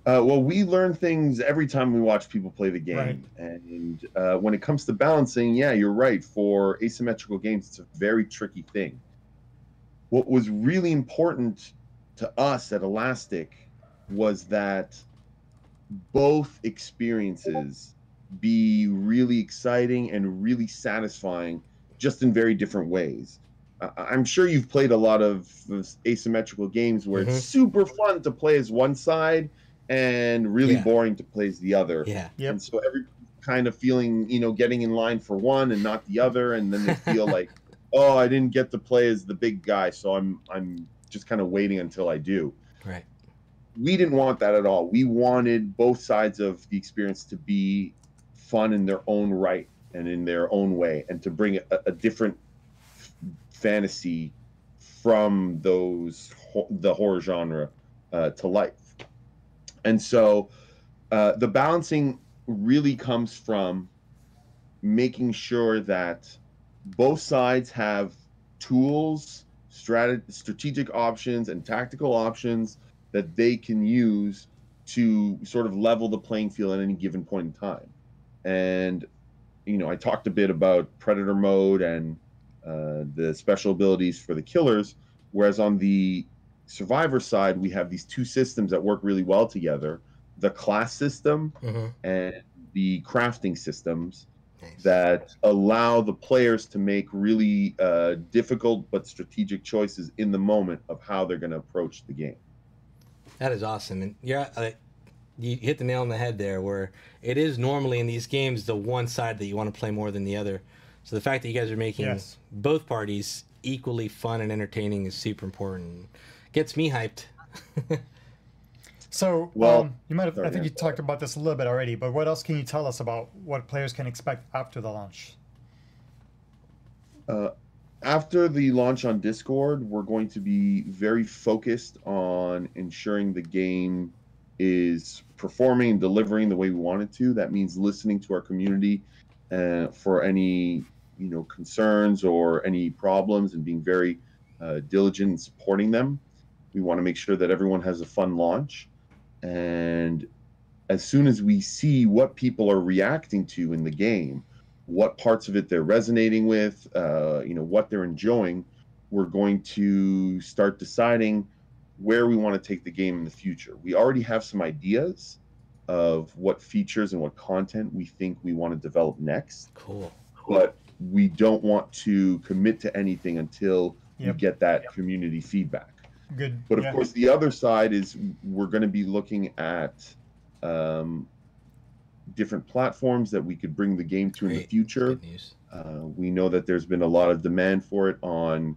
Well, we learn things every time we watch people play the game. Right. And when it comes to balancing, yeah, you're right. For asymmetrical games, it's a very tricky thing. What was really important to us at Elastic was that both experiences be really exciting and really satisfying, just in very different ways. I'm sure you've played a lot of asymmetrical games where it's super fun to play as one side and really boring to play as the other. Yeah. Yep. And so every kind of feeling, getting in line for one and not the other, and then they feel like, oh, I didn't get to play as the big guy, so I'm just kind of waiting until I do. Right. We didn't want that at all. We wanted both sides of the experience to be fun in their own right and in their own way, and to bring a different fantasy from the horror genre to life. And so the balancing really comes from making sure that both sides have tools, strategic options, and tactical options that they can use to sort of level the playing field at any given point in time. And, I talked a bit about Predator mode and the special abilities for the killers, whereas on the Survivor side, we have these 2 systems that work really well together, the class system and the crafting systems that allow the players to make really difficult but strategic choices in the moment of how they're going to approach the game. That is awesome. And you hit the nail on the head there, where it is normally in these games the one side that you want to play more than the other. So the fact that you guys are making both parties equally fun and entertaining is super important. Gets me hyped. So, you might have, I think you talked about this a little bit already, but what else can you tell us about what players can expect after the launch? After the launch on Discord, we're going to be very focused on ensuring the game is performing and delivering the way we want it to. That means listening to our community for any concerns or any problems, and being very diligent in supporting them. We want to make sure that everyone has a fun launch. And as soon as we see what people are reacting to in the game, what parts of it they're resonating with, what they're enjoying, we're going to start deciding where we want to take the game in the future. We already have some ideas of what features and what content we think we want to develop next. Cool. But we don't want to commit to anything until we get that community feedback. Good. But of course, the other side is we're going to be looking at different platforms that we could bring the game to in the future. Good news. We know that there's been a lot of demand for it on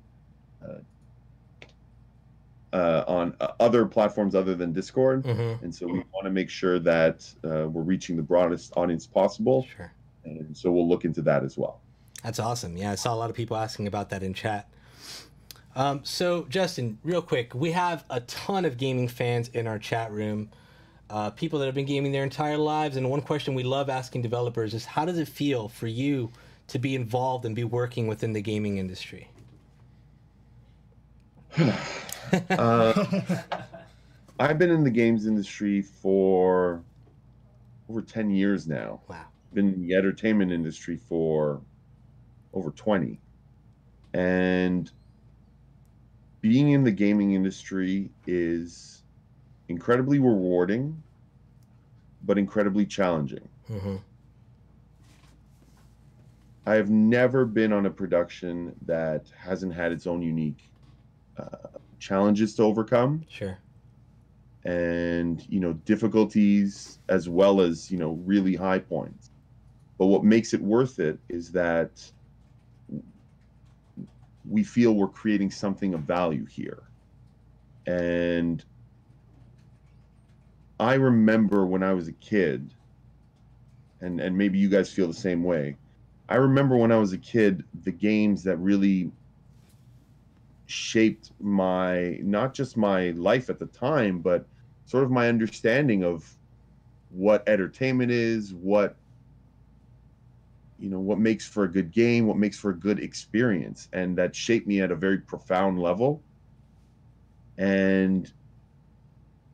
other platforms other than Discord, and so we want to make sure that we're reaching the broadest audience possible. Sure. And so we'll look into that as well. That's awesome. Yeah, I saw a lot of people asking about that in chat. So, Justin, real quick, we have a ton of gaming fans in our chat room, people that have been gaming their entire lives, and one question we love asking developers is, how does it feel for you to be involved and be working within the gaming industry? I've been in the games industry for over 10 years now. Wow. Been in the entertainment industry for over 20. And being in the gaming industry is incredibly rewarding, but incredibly challenging. I have never been on a production that hasn't had its own unique challenges to overcome. Sure. And, difficulties as well as, really high points. But what makes it worth it is that we feel we're creating something of value here. And I remember when I was a kid, and maybe you guys feel the same way. I remember when I was a kid, the games that really shaped not just my life at the time, but sort of my understanding of what entertainment is, what makes for a good game, what makes for a good experience. And that shaped me at a very profound level. And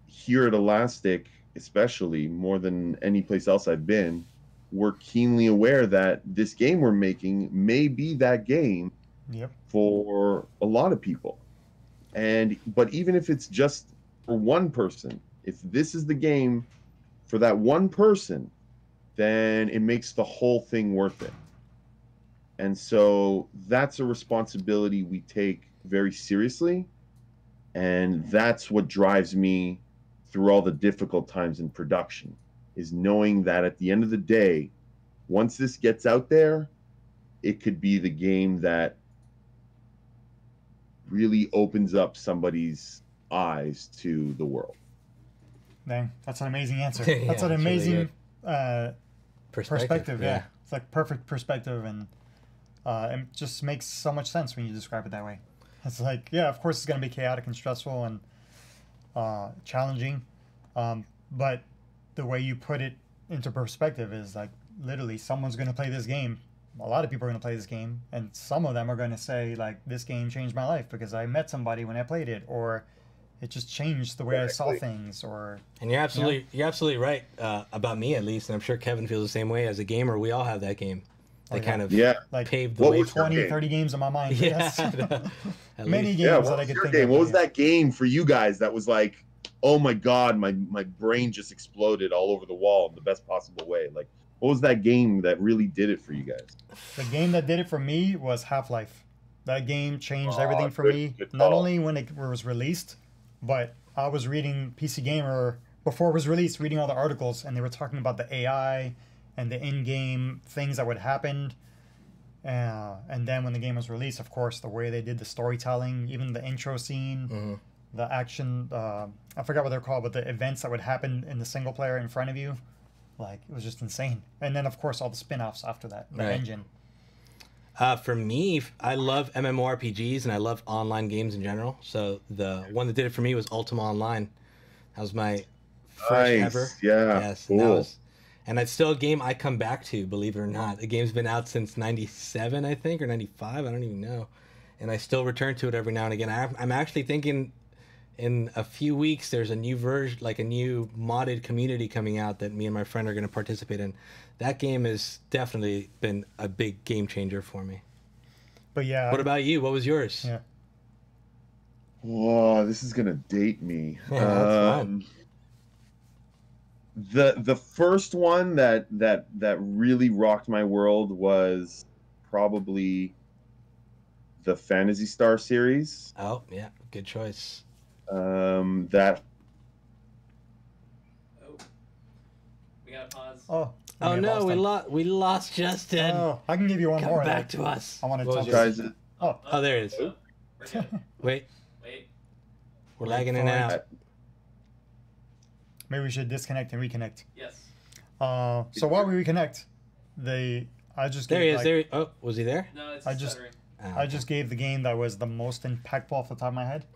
here at Elastic, especially more than any place else I've been, we're keenly aware that this game we're making may be that game for a lot of people. But even if it's just for one person, if this is the game for that one person, then it makes the whole thing worth it. And so that's a responsibility we take very seriously. And that's what drives me through all the difficult times in production, is knowing that at the end of the day, once this gets out there, it could be the game that really opens up somebody's eyes to the world. Dang, that's an amazing answer. That's an amazing really perspective. Yeah, it's like perfect perspective, and it just makes so much sense when you describe it that way. It's like, yeah, of course it's going to be chaotic and stressful and challenging, but the way you put it into perspective is like, literally, someone's going to play this game. A lot of people are going to play this game, and some of them are going to say, like, this game changed my life because I met somebody when I played it, or it just changed the way I saw things. And you're absolutely right about me, at least, and I'm sure Kevin feels the same way. As a gamer, we all have that game. They kind of paved the way. 20, 30 games in my mind. Yeah, yes. Many games that I could think of. What was that game for you guys that was like, oh my God, my brain just exploded all over the wall in the best possible way? Like, what was that game that really did it for you guys? The game that did it for me was Half-Life. That game changed everything for me. Not only when it was released, but I was reading PC Gamer before it was released, reading all the articles, and they were talking about the AI and the in-game things that would happen. And then when the game was released, of course, the way they did the storytelling, even the intro scene, the action, I forgot what they're called, but the events that would happen in the single player in front of you, like, it was just insane. And then, of course, all the spin-offs after that, the engine. For me, I love MMORPGs and I love online games in general. So the one that did it for me was Ultima Online. That was my first ever. Yeah. Yes, cool. And it's still a game I come back to, believe it or not. The game's been out since 97, I think, or 95. I don't even know. And I still return to it every now and again. I'm actually thinking in a few weeks there's a new version, like a new modded community coming out that me and my friend are going to participate in. That game has definitely been a big game changer for me. But yeah. What about you? What was yours? Yeah. Whoa, this is going to date me. Yeah, that's fine. The first one that really rocked my world was probably the Phantasy Star series. Oh, yeah, good choice. That. Oh, we gotta pause. Oh no, we lost Justin. Oh, I can give you one Come more. back to us. I want to What tell was you. yours? Oh, there it is. We're good. Wait, Wait. we're lagging in and out. Maybe we should disconnect and reconnect. Yes. So while we reconnect, I just There he gave, is. There. Oh, was he there? No, it's I just- stuttering. I just gave the game that was the most impactful off the top of my head.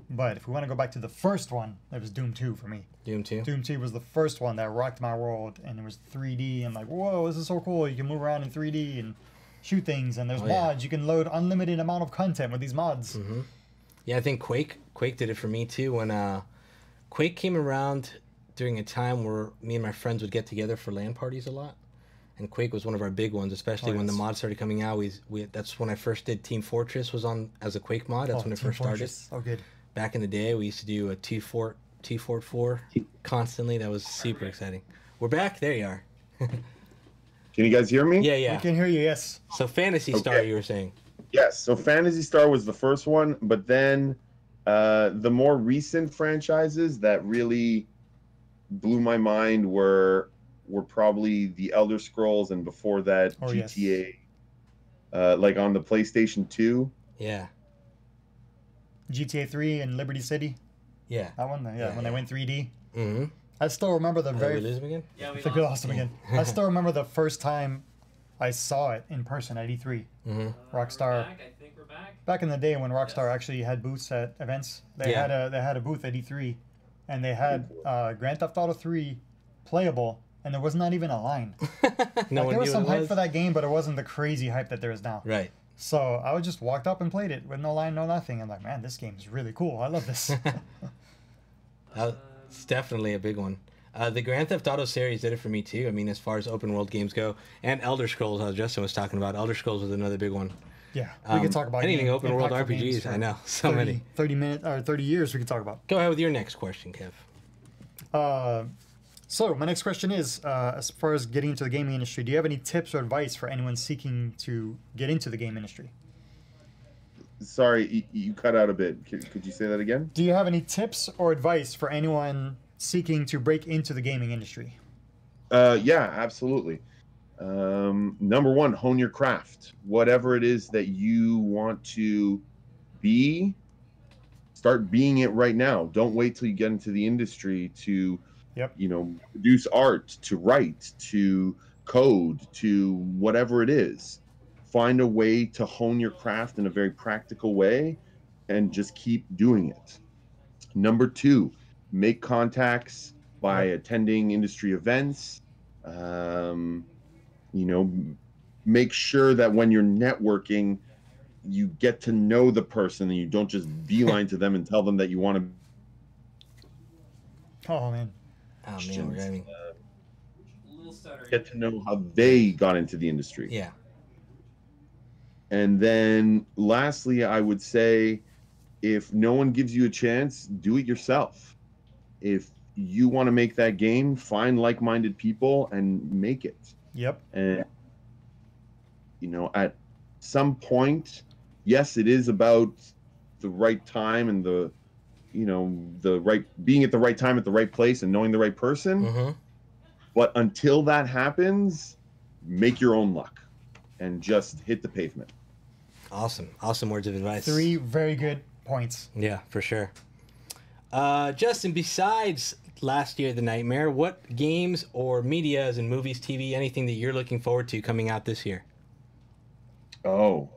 But if we want to go back to the first one, it was Doom 2 for me. Doom 2. Doom 2 was the first one that rocked my world, and it was 3D. I'm like, whoa, this is so cool. You can move around in 3D and shoot things, and there's mods. You can load unlimited amount of content with these mods. Yeah, I think Quake did it for me too. When Quake came around during a time where me and my friends would get together for LAN parties a lot. And Quake was one of our big ones, especially when the mods started coming out. That's when I first did Team Fortress was on as a Quake mod. That's when it first started. Oh, good. Back in the day, we used to do a T-Fort 4 constantly. That was super exciting. We're back. There you are. Can you guys hear me? Yeah, I yeah. can hear you. Yes. So Phantasy Star, Okay. you were saying. Yes. So Phantasy Star was the first one, but then the more recent franchises that really blew my mind were probably the Elder Scrolls, and before that Oh, yes. GTA. Like on the PlayStation 2. Yeah. GTA 3 and Liberty City. Yeah. That one. Yeah, Yeah, when they yeah. went 3D. Mm-hmm. I still remember the Did we very. lose him again? Yeah, I we think we lost. lost him again. I still remember the first time I saw it in person at E3. Mm-hmm. Rockstar. We're back. I think we're back. Back in the day when Rockstar Yes. actually had booths at events, they Yeah. had a booth at E3, and they had Grand Theft Auto 3 playable, and there was not even a line. No Like, one there knew was some what it hype was. for that game, but it wasn't the crazy hype that there is now. Right. So I just walked up and played it with no line, no nothing. I'm like, man, this game is really cool. I love this. It's definitely a big one. The Grand Theft Auto series did it for me too. I mean, as far as open world games go, and Elder Scrolls, as Justin was talking about, Elder Scrolls was another big one. Yeah, we could talk about anything open world impactful games RPGs. for I know, so many. 30 minutes or 30 years we could talk about. Go ahead with your next question, Kev. So my next question is, as far as getting into the gaming industry, do you have any tips or advice for anyone seeking to get into the game industry? Sorry, you cut out a bit. Could you say that again? Do you have any tips or advice for anyone seeking to break into the gaming industry? Yeah, absolutely. Number one, hone your craft. Whatever it is that you want to be, start being it right now. Don't wait till you get into the industry to, Yep. produce art, to write, to code, to whatever it is. Find a way to hone your craft in a very practical way and just keep doing it. Number two, make contacts by attending industry events. Make sure that when you're networking, you get to know the person and you don't just beeline to them and tell them that you want to. Oh man. Oh man, we're driving. A little stuttering. Get to know how they got into the industry. Yeah. And then lastly, I would say if no one gives you a chance, do it yourself. If you want to make that game, find like-minded people and make it. Yep. And at some point, yes, it is about the right time and the right being at the right time at the right place and knowing the right person. Mm-hmm. But until that happens, make your own luck and just hit the pavement. Awesome words of advice. 3 very good points. Yeah, for sure. Justin, besides last year, The Nightmare, what games or medias and movies, TV, anything that you're looking forward to coming out this year? Oh,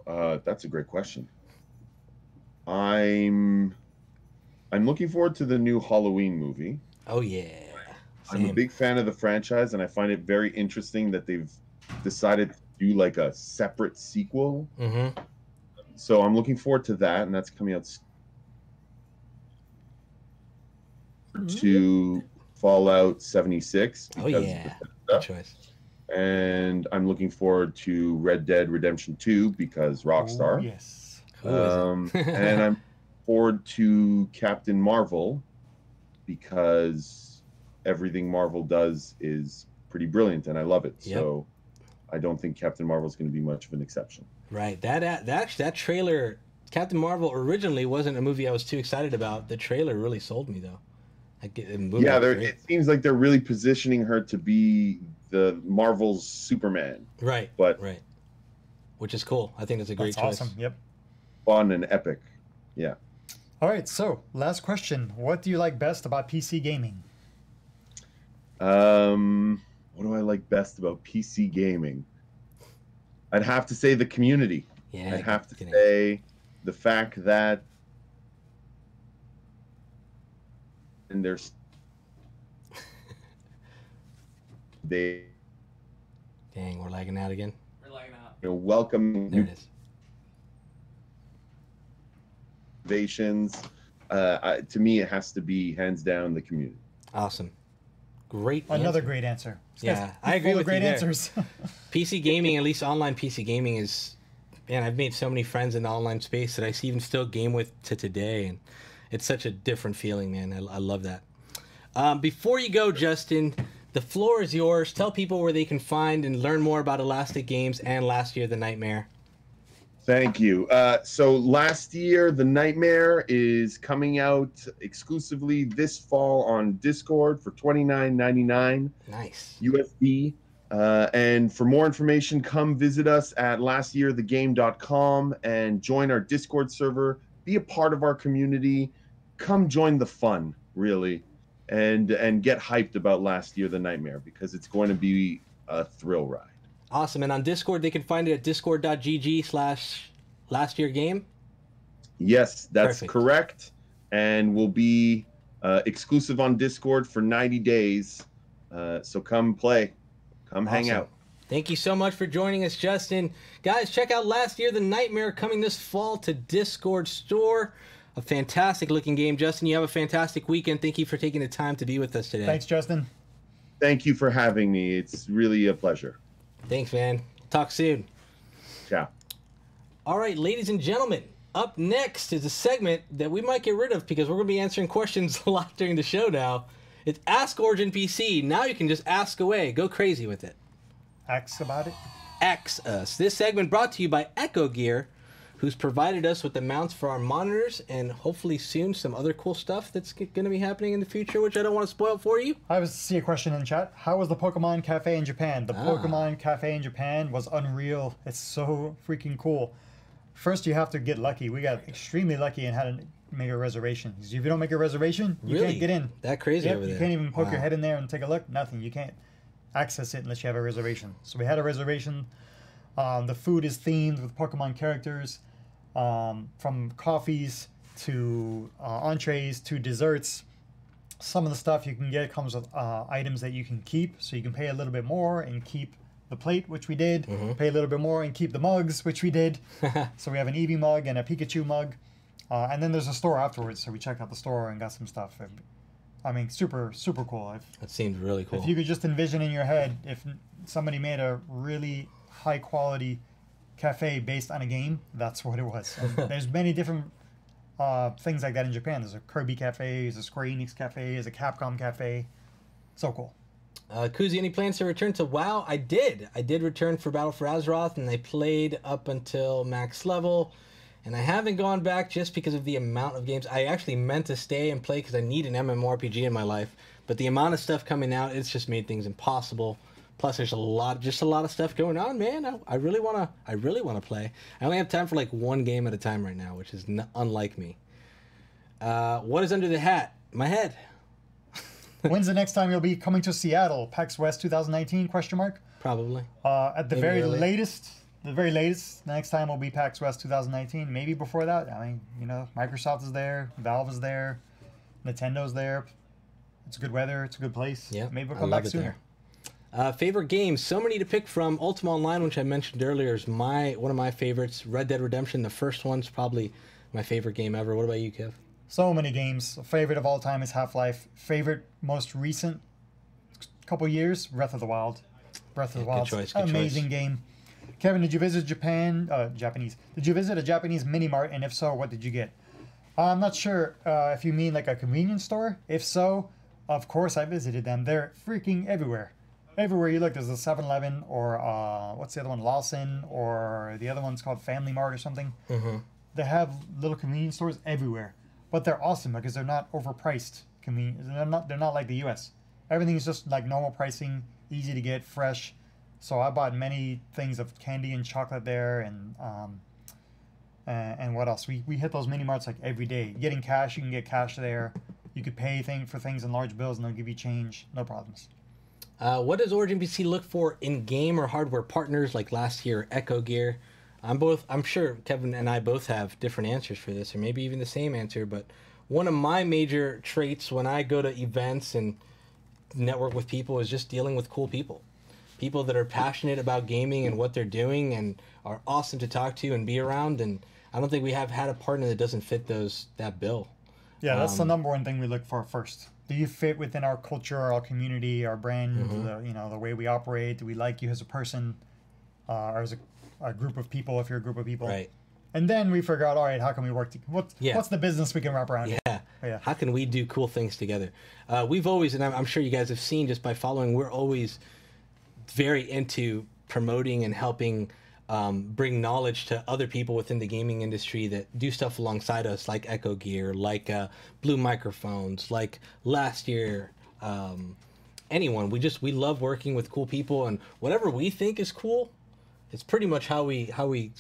that's a great question. I'm looking forward to the new Halloween movie. Oh yeah. I'm a big fan of the franchise, and I find it very interesting that they've decided to do like a separate sequel. Mm-hmm. So I'm looking forward to that, and that's coming out to Fallout 76. Oh because yeah. of Good Bethesda. choice. And I'm looking forward to Red Dead Redemption 2 because Rockstar. Oh, yes. Who is it? And I'm forward to Captain Marvel because everything Marvel does is pretty brilliant and I love it. Yep. So I don't think Captain Marvel is going to be much of an exception. Right. That trailer, Captain Marvel originally wasn't a movie I was too excited about. The trailer really sold me though. Yeah, it seems like they're really positioning her to be the Marvel's Superman. Right. But right. Which is cool. I think that's a great That's choice. awesome. Yep. Fun and epic. Yeah. All right. So last question: what do you like best about PC gaming? What do I like best about PC gaming? I'd have to say the community. Yeah. I'd have to say the fact that and there's they Dang, we're lagging out again. We're lagging out. welcome There it is. innovations. To me, it has to be hands down the community. Awesome. Great. Another answer. great answer. This Yeah, guy's I agree full of with you great there. answers. PC gaming, at least online PC gaming, is, man, I've made so many friends in the online space that I even still game with to today, and it's such a different feeling, man. I love that. Before you go, Justin, The floor is yours. Tell people where they can find and learn more about Elastic Games and Last Year the Nightmare. Thank you. So Last Year the Nightmare is coming out exclusively this fall on Discord for $29.99. Nice. USD. And for more information, come visit us at lastyearthegame.com and join our Discord server. Be a part of our community. Come join the fun, really, and get hyped about Last Year the Nightmare, because it's going to be a thrill ride. Awesome. And on Discord, they can find it at discord.gg/lastyeargame. Yes, that's Perfect. correct. And will be exclusive on Discord for 90 days. So come play. Come hang Awesome. out. Thank you so much for joining us, Justin. Guys, check out Last Year the Nightmare coming this fall to Discord store. A fantastic looking game. Justin, you have a fantastic weekend. Thank you for taking the time to be with us today. Thanks, Justin. Thank you for having me. It's really a pleasure. Thanks, man. Talk soon. Ciao. All right, ladies and gentlemen, up next is a segment that we might get rid of because we're going to be answering questions a lot during the show now. It's Ask Origin PC. Now you can just ask away. Go crazy with it. Ask about it. Ask us. This segment brought to you by Echo Gear, who's provided us with the mounts for our monitors and hopefully soon some other cool stuff that's going to be happening in the future, which I don't want to spoil for you. I see a question in the chat. How was the Pokemon Cafe in Japan? The Pokemon Cafe in Japan was unreal. It's so freaking cool. First, you have to get lucky. We got extremely lucky and had to make a reservation. If you don't make a reservation, you Really? can't get in. That crazy over there. You can't even poke your Wow. head in there and take a look. Nothing. You can't access it unless you have a reservation. So we had a reservation. The food is themed with Pokemon characters. From coffees to entrees to desserts. Some of the stuff you can get comes with items that you can keep, so you can pay a little bit more and keep the plate, which we did. Pay a little bit more and keep the mugs, which we did. So we have an Eevee mug and a Pikachu mug. And then there's a store afterwards, so we checked out the store and got some stuff. I mean, super, super cool. That seems really cool. If you could just envision in your head, if somebody made a really high quality cafe based on a game, that's what it was. And there's many different things like that in Japan. There's a Kirby cafe, there's a Square Enix cafe, there's a Capcom cafe. So cool. Kuzi, any plans to return to WoW? I did return for Battle for Azeroth, and I played up until max level, and I haven't gone back just because of the amount of games. I actually meant to stay and play because I need an MMORPG in my life, but the amount of stuff coming out, it's just made things impossible. Plus, there's a lot of stuff going on, man. I really want to play. I only have time for like one game at a time right now, which is unlike me. What is under the hat? My head. When's the next time you'll be coming to Seattle? PAX West 2019? Question mark. Probably. At the Maybe very early. latest, the next time will be PAX West 2019. Maybe before that. I mean, Microsoft is there, Valve is there, Nintendo's there. It's good weather. It's a good place. Yeah, Maybe we'll I come love back it sooner. there. Favorite games, so many to pick from. Ultima Online, which I mentioned earlier, is one of my favorites. Red Dead Redemption, the first one's probably my favorite game ever. What about you, Kev? So many games. Favorite of all time is Half-Life. Favorite, most recent couple years, Breath of the Wild. Breath of the Wild, choice, amazing choice. game. Kevin, did you visit Japanese? Did you visit a Japanese mini mart? And if so, what did you get? I'm not sure if you mean like a convenience store. If so, of course I visited them. They're freaking everywhere. Everywhere you look, there's a 7-Eleven or what's the other one, Lawson, or the other one's called Family Mart or something. They have little convenience stores everywhere, but they're awesome because they're not overpriced. They're not like the U.S. Everything is just like normal pricing, easy to get, fresh. So I bought many things of candy and chocolate there, and what else? We hit those mini marts like every day. Getting cash, you can get cash there. You could pay for things in large bills, and they'll give you change, no problems. What does Origin PC look for in game or hardware partners like Last Year, Echo Gear? I'm sure Kevin and I both have different answers for this, or maybe even the same answer. But one of my major traits when I go to events and network with people is just dealing with cool people. People that are passionate about gaming and what they're doing and are awesome to talk to and be around. And I don't think we have had a partner that doesn't fit that bill. Yeah, that's the number one thing we look for first. Do you fit within our culture, our community, our brand, the way we operate? Do we like you as a person, or as a group of people, if you're a group of people? Right. And then we figure out, all right, how can we work? What's the business we can wrap around? Yeah. Yeah. How can we do cool things together? We've always, and I'm sure you guys have seen just by following, we're always very into promoting and helping bring knowledge to other people within the gaming industry that do stuff alongside us, like Echo Gear, like Blue Microphones, like last year. Anyone. We love working with cool people, and whatever we think is cool, it's pretty much how we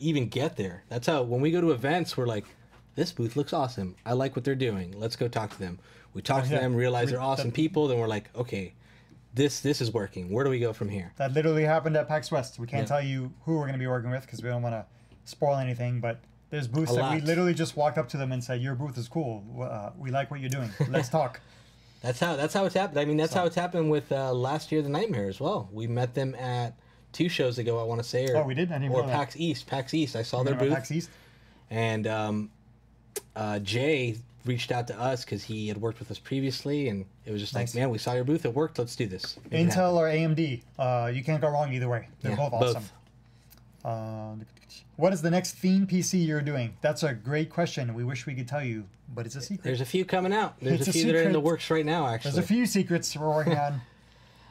even get there. That's how when we go to events, we're like, this booth looks awesome. I like what they're doing. Let's go talk to them. We talk to them, realize they're awesome people, then we're like, okay, this is working. Where do we go from here? That literally happened at PAX West. We can't tell you who we're going to be working with because we don't want to spoil anything, but there's booths that we literally just walked up to them and said, your booth is cool. We like what you're doing. Let's talk. That's how it's happened. I mean, that's how it's happened with last year, the Nightmare as well. We met them at 2 shows ago, I want to say. We did? I didn't know that. PAX East. PAX East. I saw their booth. PAX East? And Jay reached out to us because he had worked with us previously, and it was just like, man, we saw your booth. It worked. Let's do this. Intel or AMD. You can't go wrong either way. They're both awesome. What is the next theme PC you're doing? That's a great question. We wish we could tell you, but it's a secret. There's a few coming out. There's a few that are in the works right now, actually. There's a few secrets we're working on.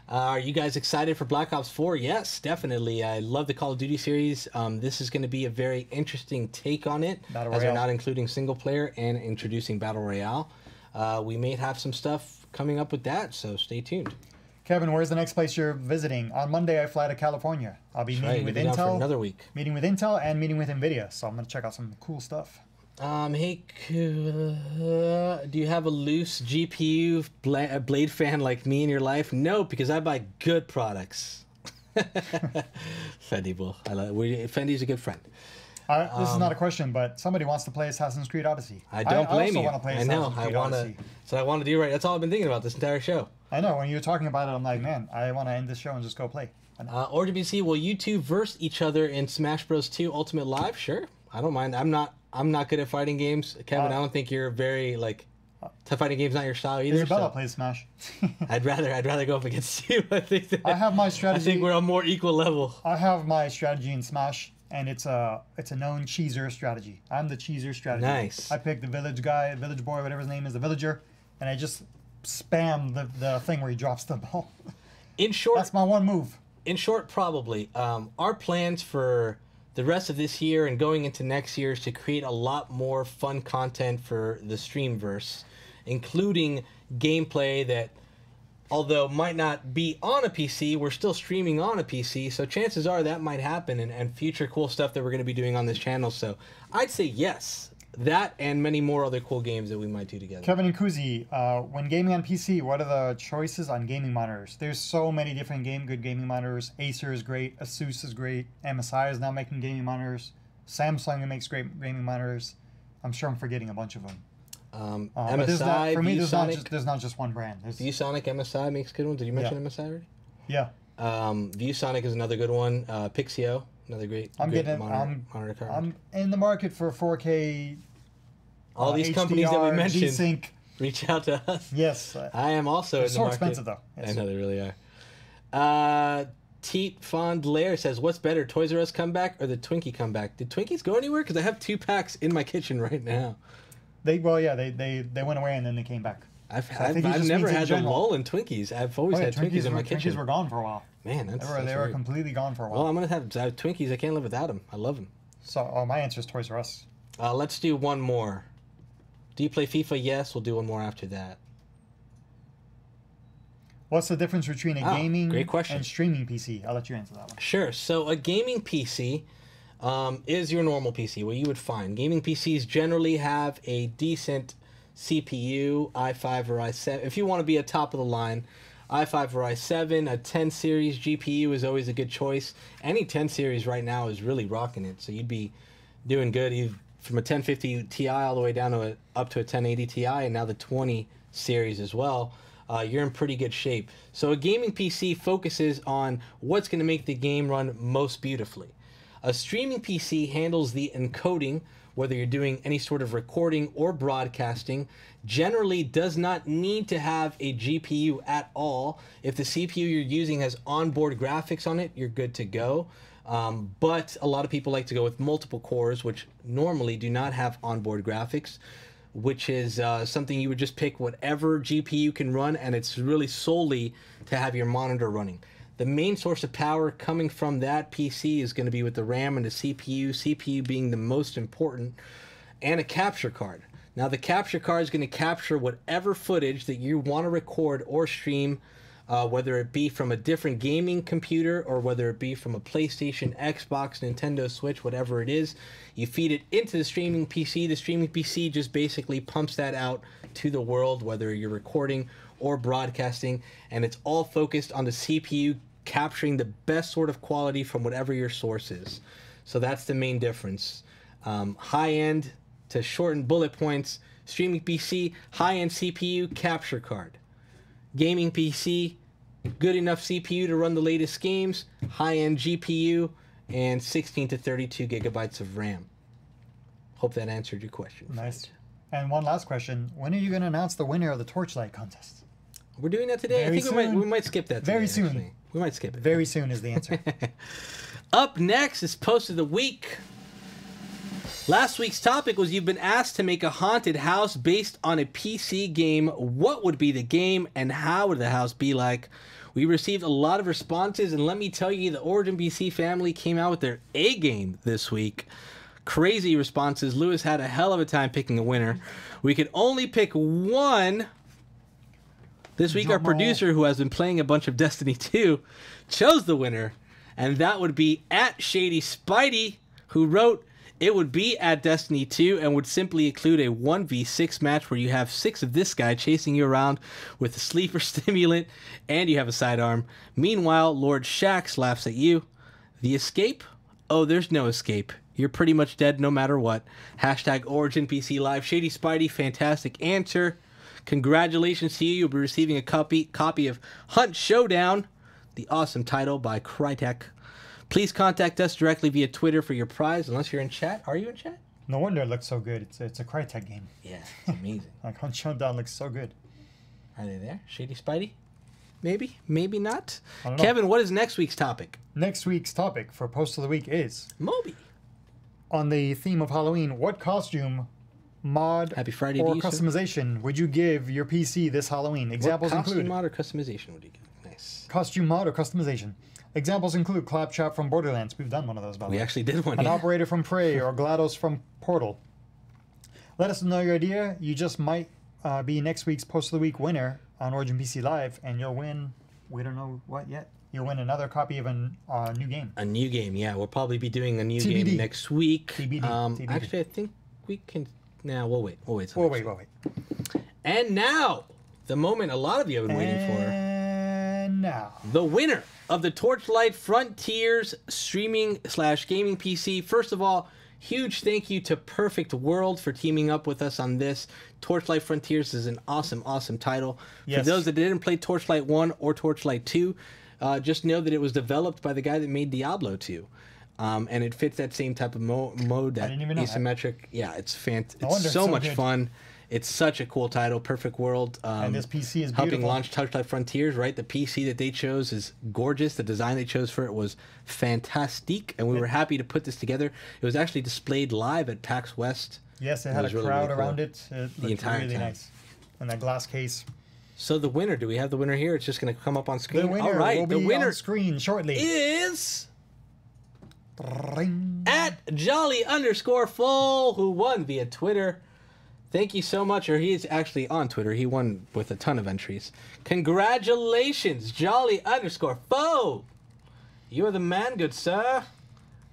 Are you guys excited for Black Ops 4? Yes, definitely. I love the Call of Duty series. This is going to be a very interesting take on it, as they're not including single player and introducing Battle Royale. We may have some stuff coming up with that, so stay tuned. Kevin, where's the next place you're visiting? On Monday, I fly to California. I'll be meeting with Intel for another week. Meeting with Intel and meeting with NVIDIA. So I'm going to check out some cool stuff. Hey, do you have a loose GPU Blade fan like me in your life? No, because I buy good products. Fendi bull. Fendi's a good friend. This is not a question, but somebody wants to play Assassin's Creed Odyssey. I don't blame you. I also want to play Assassin's Creed Odyssey. So I want to do right. That's all I've been thinking about this entire show. I know. When you were talking about it, I'm like, man, I want to end this show and just go play. Or WC, will you two verse each other in Smash Bros. 2 Ultimate Live? Sure. I don't mind. I'm not good at fighting games. Kevin, I don't think you're very, fighting games not your style either. Isabella plays Smash. I'd rather go up against you. I have my strategy. I think we're on more equal level. I have my strategy in Smash, and it's a known cheeser strategy. I'm the cheeser strategy. Nice. I pick the village guy, village boy, whatever his name is, the villager, and I just spam the thing where he drops the ball. In short, that's my one move. In short, probably. Our plans for the rest of this year and going into next year is to create a lot more fun content for the Streamverse, including gameplay that, although might not be on a PC, we're still streaming on a PC, so chances are that might happen, and future cool stuff that we're going to be doing on this channel. So I'd say yes, that and many more other cool games that we might do together. Kevin and Kuzi, when gaming on PC, what are the choices on gaming monitors? There's so many different good gaming monitors. Acer is great, Asus is great, MSI is now making gaming monitors, Samsung makes great gaming monitors. I'm sure I'm forgetting a bunch of them. MSI, for me, ViewSonic. there's not just one brand. ViewSonic, MSI makes good ones. Did you mention MSI already? Yeah. ViewSonic is another good one. Pixio, another great monitor card. I'm in the market for 4K. All these HDR, companies that we mentioned, G-Sync. Reach out to us. Yes. I am also in the so market. Expensive though. Yes. I know they really are. Teat Fond Lair says, "What's better, Toys R Us comeback or the Twinkie comeback? Did Twinkies go anywhere? Because I have 2 packs in my kitchen right now." They went away and then they came back. I've never had a lull in Twinkies. I've always had Twinkies in my kitchen. Twinkies were gone for a while. Man, they were completely gone for a while. Well, I'm gonna have Twinkies. I can't live without them. I love them. So my answer is Toys R Us. Let's do one more. Do you play FIFA? Yes. We'll do one more after that. What's the difference between a gaming great question. and streaming PC? I'll let you answer that one. Sure. So a gaming PC is your normal PC, what you would find. Gaming PCs generally have a decent CPU, i5 or i7. If you want to be a top of the line, i5 or i7, a 10 series GPU is always a good choice. Any 10 series right now is really rocking it, so you'd be doing good from a 1050 Ti all the way down to up to a 1080 Ti, and now the 20 series as well. You're in pretty good shape. So a gaming PC focuses on what's going to make the game run most beautifully. A streaming PC handles the encoding, whether you're doing any sort of recording or broadcasting, generally does not need to have a GPU at all. If the CPU you're using has onboard graphics on it, you're good to go. But a lot of people like to go with multiple cores, which normally do not have onboard graphics, which is something you would just pick whatever GPU can run, and it's really solely to have your monitor running. The main source of power coming from that PC is going to be with the RAM and the CPU being the most important, and a capture card. Now, the capture card is going to capture whatever footage that you want to record or stream, whether it be from a different gaming computer or whether it be from a PlayStation, Xbox, Nintendo Switch, whatever it is. You feed it into the streaming PC. The streaming PC just basically pumps that out to the world, whether you're recording or broadcasting, and it's all focused on the CPU capturing the best sort of quality from whatever your source is. So that's the main difference. High-end, to shorten bullet points, streaming PC, high-end CPU, capture card. Gaming PC, good enough CPU to run the latest games, high-end GPU, and 16 to 32 gigabytes of RAM. Hope that answered your question. Nice. And one last question. When are you going to announce the winner of the Torchlight contest? We're doing that today. Very I think we might skip that today. Very soon. Actually. We might skip it. Very soon is the answer. Up next is Post of the Week. Last week's topic was you've been asked to make a haunted house based on a PC game. What would be the game and how would the house be like? We received a lot of responses, and let me tell you, the Origin PC family came out with their A game this week. Crazy responses. Lewis had a hell of a time picking a winner. We could only pick one. This week, our producer, who has been playing a bunch of Destiny 2, chose the winner, and that would be at Shady Spidey, who wrote, it would be at Destiny 2 and would simply include a 1v6 match where you have 6 of this guy chasing you around with a sleeper stimulant and you have a sidearm. Meanwhile, Lord Shax laughs at you. The escape? Oh, there's no escape. You're pretty much dead no matter what. Hashtag Origin PC Live. Shady Spidey, fantastic answer. Congratulations to you. You'll be receiving a copy of Hunt Showdown, the awesome title by Crytek. Please contact us directly via Twitter for your prize, unless you're in chat. Are you in chat? No wonder it looks so good. It's a Crytek game. Yeah, it's amazing. Like Hunt Showdown looks so good. Are they there? Shady Spidey? Maybe, maybe not. I don't know. Kevin, what is next week's topic? Next week's topic for Post of the Week is Moby. on the theme of Halloween. What costume, mod, Happy Friday or to you, sir. customization would you give your PC this Halloween? Examples What costume include mod or customization would you give? Nice. costume mod or customization. Examples include Claptrap from Borderlands. We've done one of those, by the We way. actually did one. An Yeah. operator from Prey or GLaDOS from Portal. Let us know your idea. You just might be next week's Post of the Week winner on Origin PC Live, and you'll win, we don't know what yet. You'll win another copy of a new game. A new game, yeah. We'll probably be doing a new TBD. game next week. TBD. TBD. Actually, I think we can... Nah, we'll wait. We'll wait. till We'll next wait, week. we'll wait. And now, the moment a lot of you have been waiting for. And now. The winner of the Torchlight Frontiers streaming/gaming PC. First of all, huge thank you to Perfect World for teaming up with us on this. Torchlight Frontiers is an awesome, awesome title. Yes. For those that didn't play Torchlight 1 or Torchlight 2, just know that it was developed by the guy that made Diablo 2. And it fits that same type of mode, that didn't even know that. asymmetric. Yeah, it's fantastic. No wonder It's it's so so much good. fun. It's such a cool title, Perfect World. And this PC is helping beautiful. launch Torchlight Frontiers, right? The PC that they chose is gorgeous. The design they chose for it was fantastic, and we were happy to put this together. It was actually displayed live at PAX West. Yes, it had was a really, crowd really cool. around it. It looked entire really time. nice. And that glass case. So the winner, do we have the winner here? It's just going to come up on screen. The winner All right, will the be winner on screen shortly. is Ring. at Jolly_Full, who won via Twitter. Thank you so much. Or he is actually on Twitter. He won with a ton of entries. Congratulations, Jolly_Full. You are the man, good sir.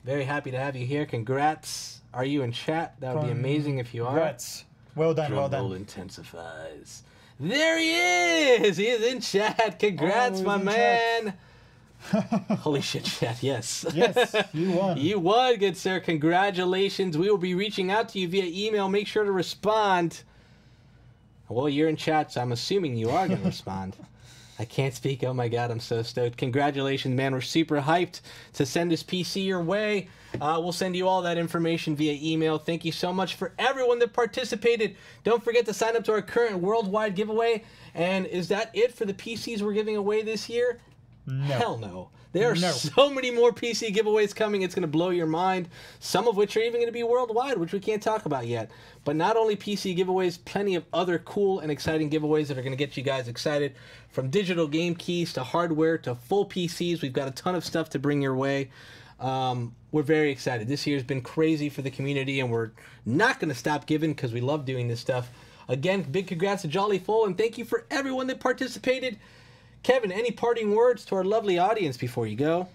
Very happy to have you here. Congrats. Are you in chat? That would be amazing if you are. Congrats. Well done, well Drum roll done. intensifies. There he is. He is in chat. Congrats, Oh, my he's in man. Holy shit, chat. Yes. Yes, you won. You won, good sir. Congratulations. We will be reaching out to you via email. Make sure to respond. Well, you're in chat, so I'm assuming you are going to respond. I can't speak. Oh my god, I'm so stoked. Congratulations, man. We're super hyped to send this PC your way. We'll send you all that information via email. Thank you so much for everyone that participated. Don't forget to sign up to our current worldwide giveaway. And is that it for the PCs we're giving away this year? No. Hell no. There are No. so many more PC giveaways coming. It's going to blow your mind. Some of which are even going to be worldwide, which we can't talk about yet. But not only PC giveaways, plenty of other cool and exciting giveaways that are going to get you guys excited. From digital game keys to hardware to full PCs, we've got a ton of stuff to bring your way. We're very excited. This year's been crazy for the community, and we're not going to stop giving because we love doing this stuff. Again, big congrats to Jolly Full, and thank you for everyone that participated. Kevin, any parting words to our lovely audience before you go?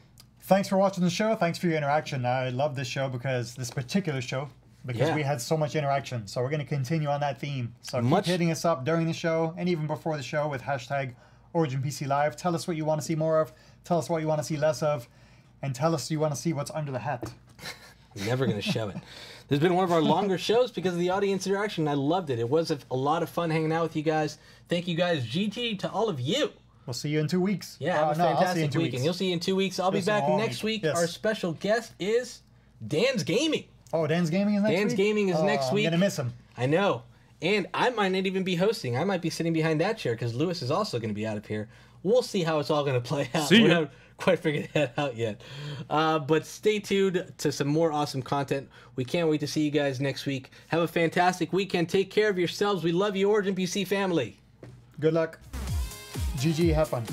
Thanks for watching the show. Thanks for your interaction. I love this show because we had so much interaction. So we're going to continue on that theme. So keep hitting us up during the show and even before the show with hashtag OriginPCLive. Tell us what you want to see more of. Tell us what you want to see less of. And tell us you want to see what's under the hat. Never going to show it. This has been one of our longer shows because of the audience interaction. I loved it. It was a lot of fun hanging out with you guys. Thank you guys. GG to all of you. We'll see you in 2 weeks. Yeah, have a fantastic weekend. You'll see you in 2 weeks. I'll be back next week. Yes. Our special guest is Dan's Gaming. Oh, Dan's Gaming is next week? Dan's Gaming is next week. I'm going to miss him. I know. And I might not even be hosting. I might be sitting behind that chair because Lewis is also going to be out of here. We'll see how it's all going to play out. See ya. We haven't quite figured that out yet. But stay tuned to some more awesome content. We can't wait to see you guys next week. Have a fantastic weekend. Take care of yourselves. We love you, Origin PC family. Good luck. GG, have fun.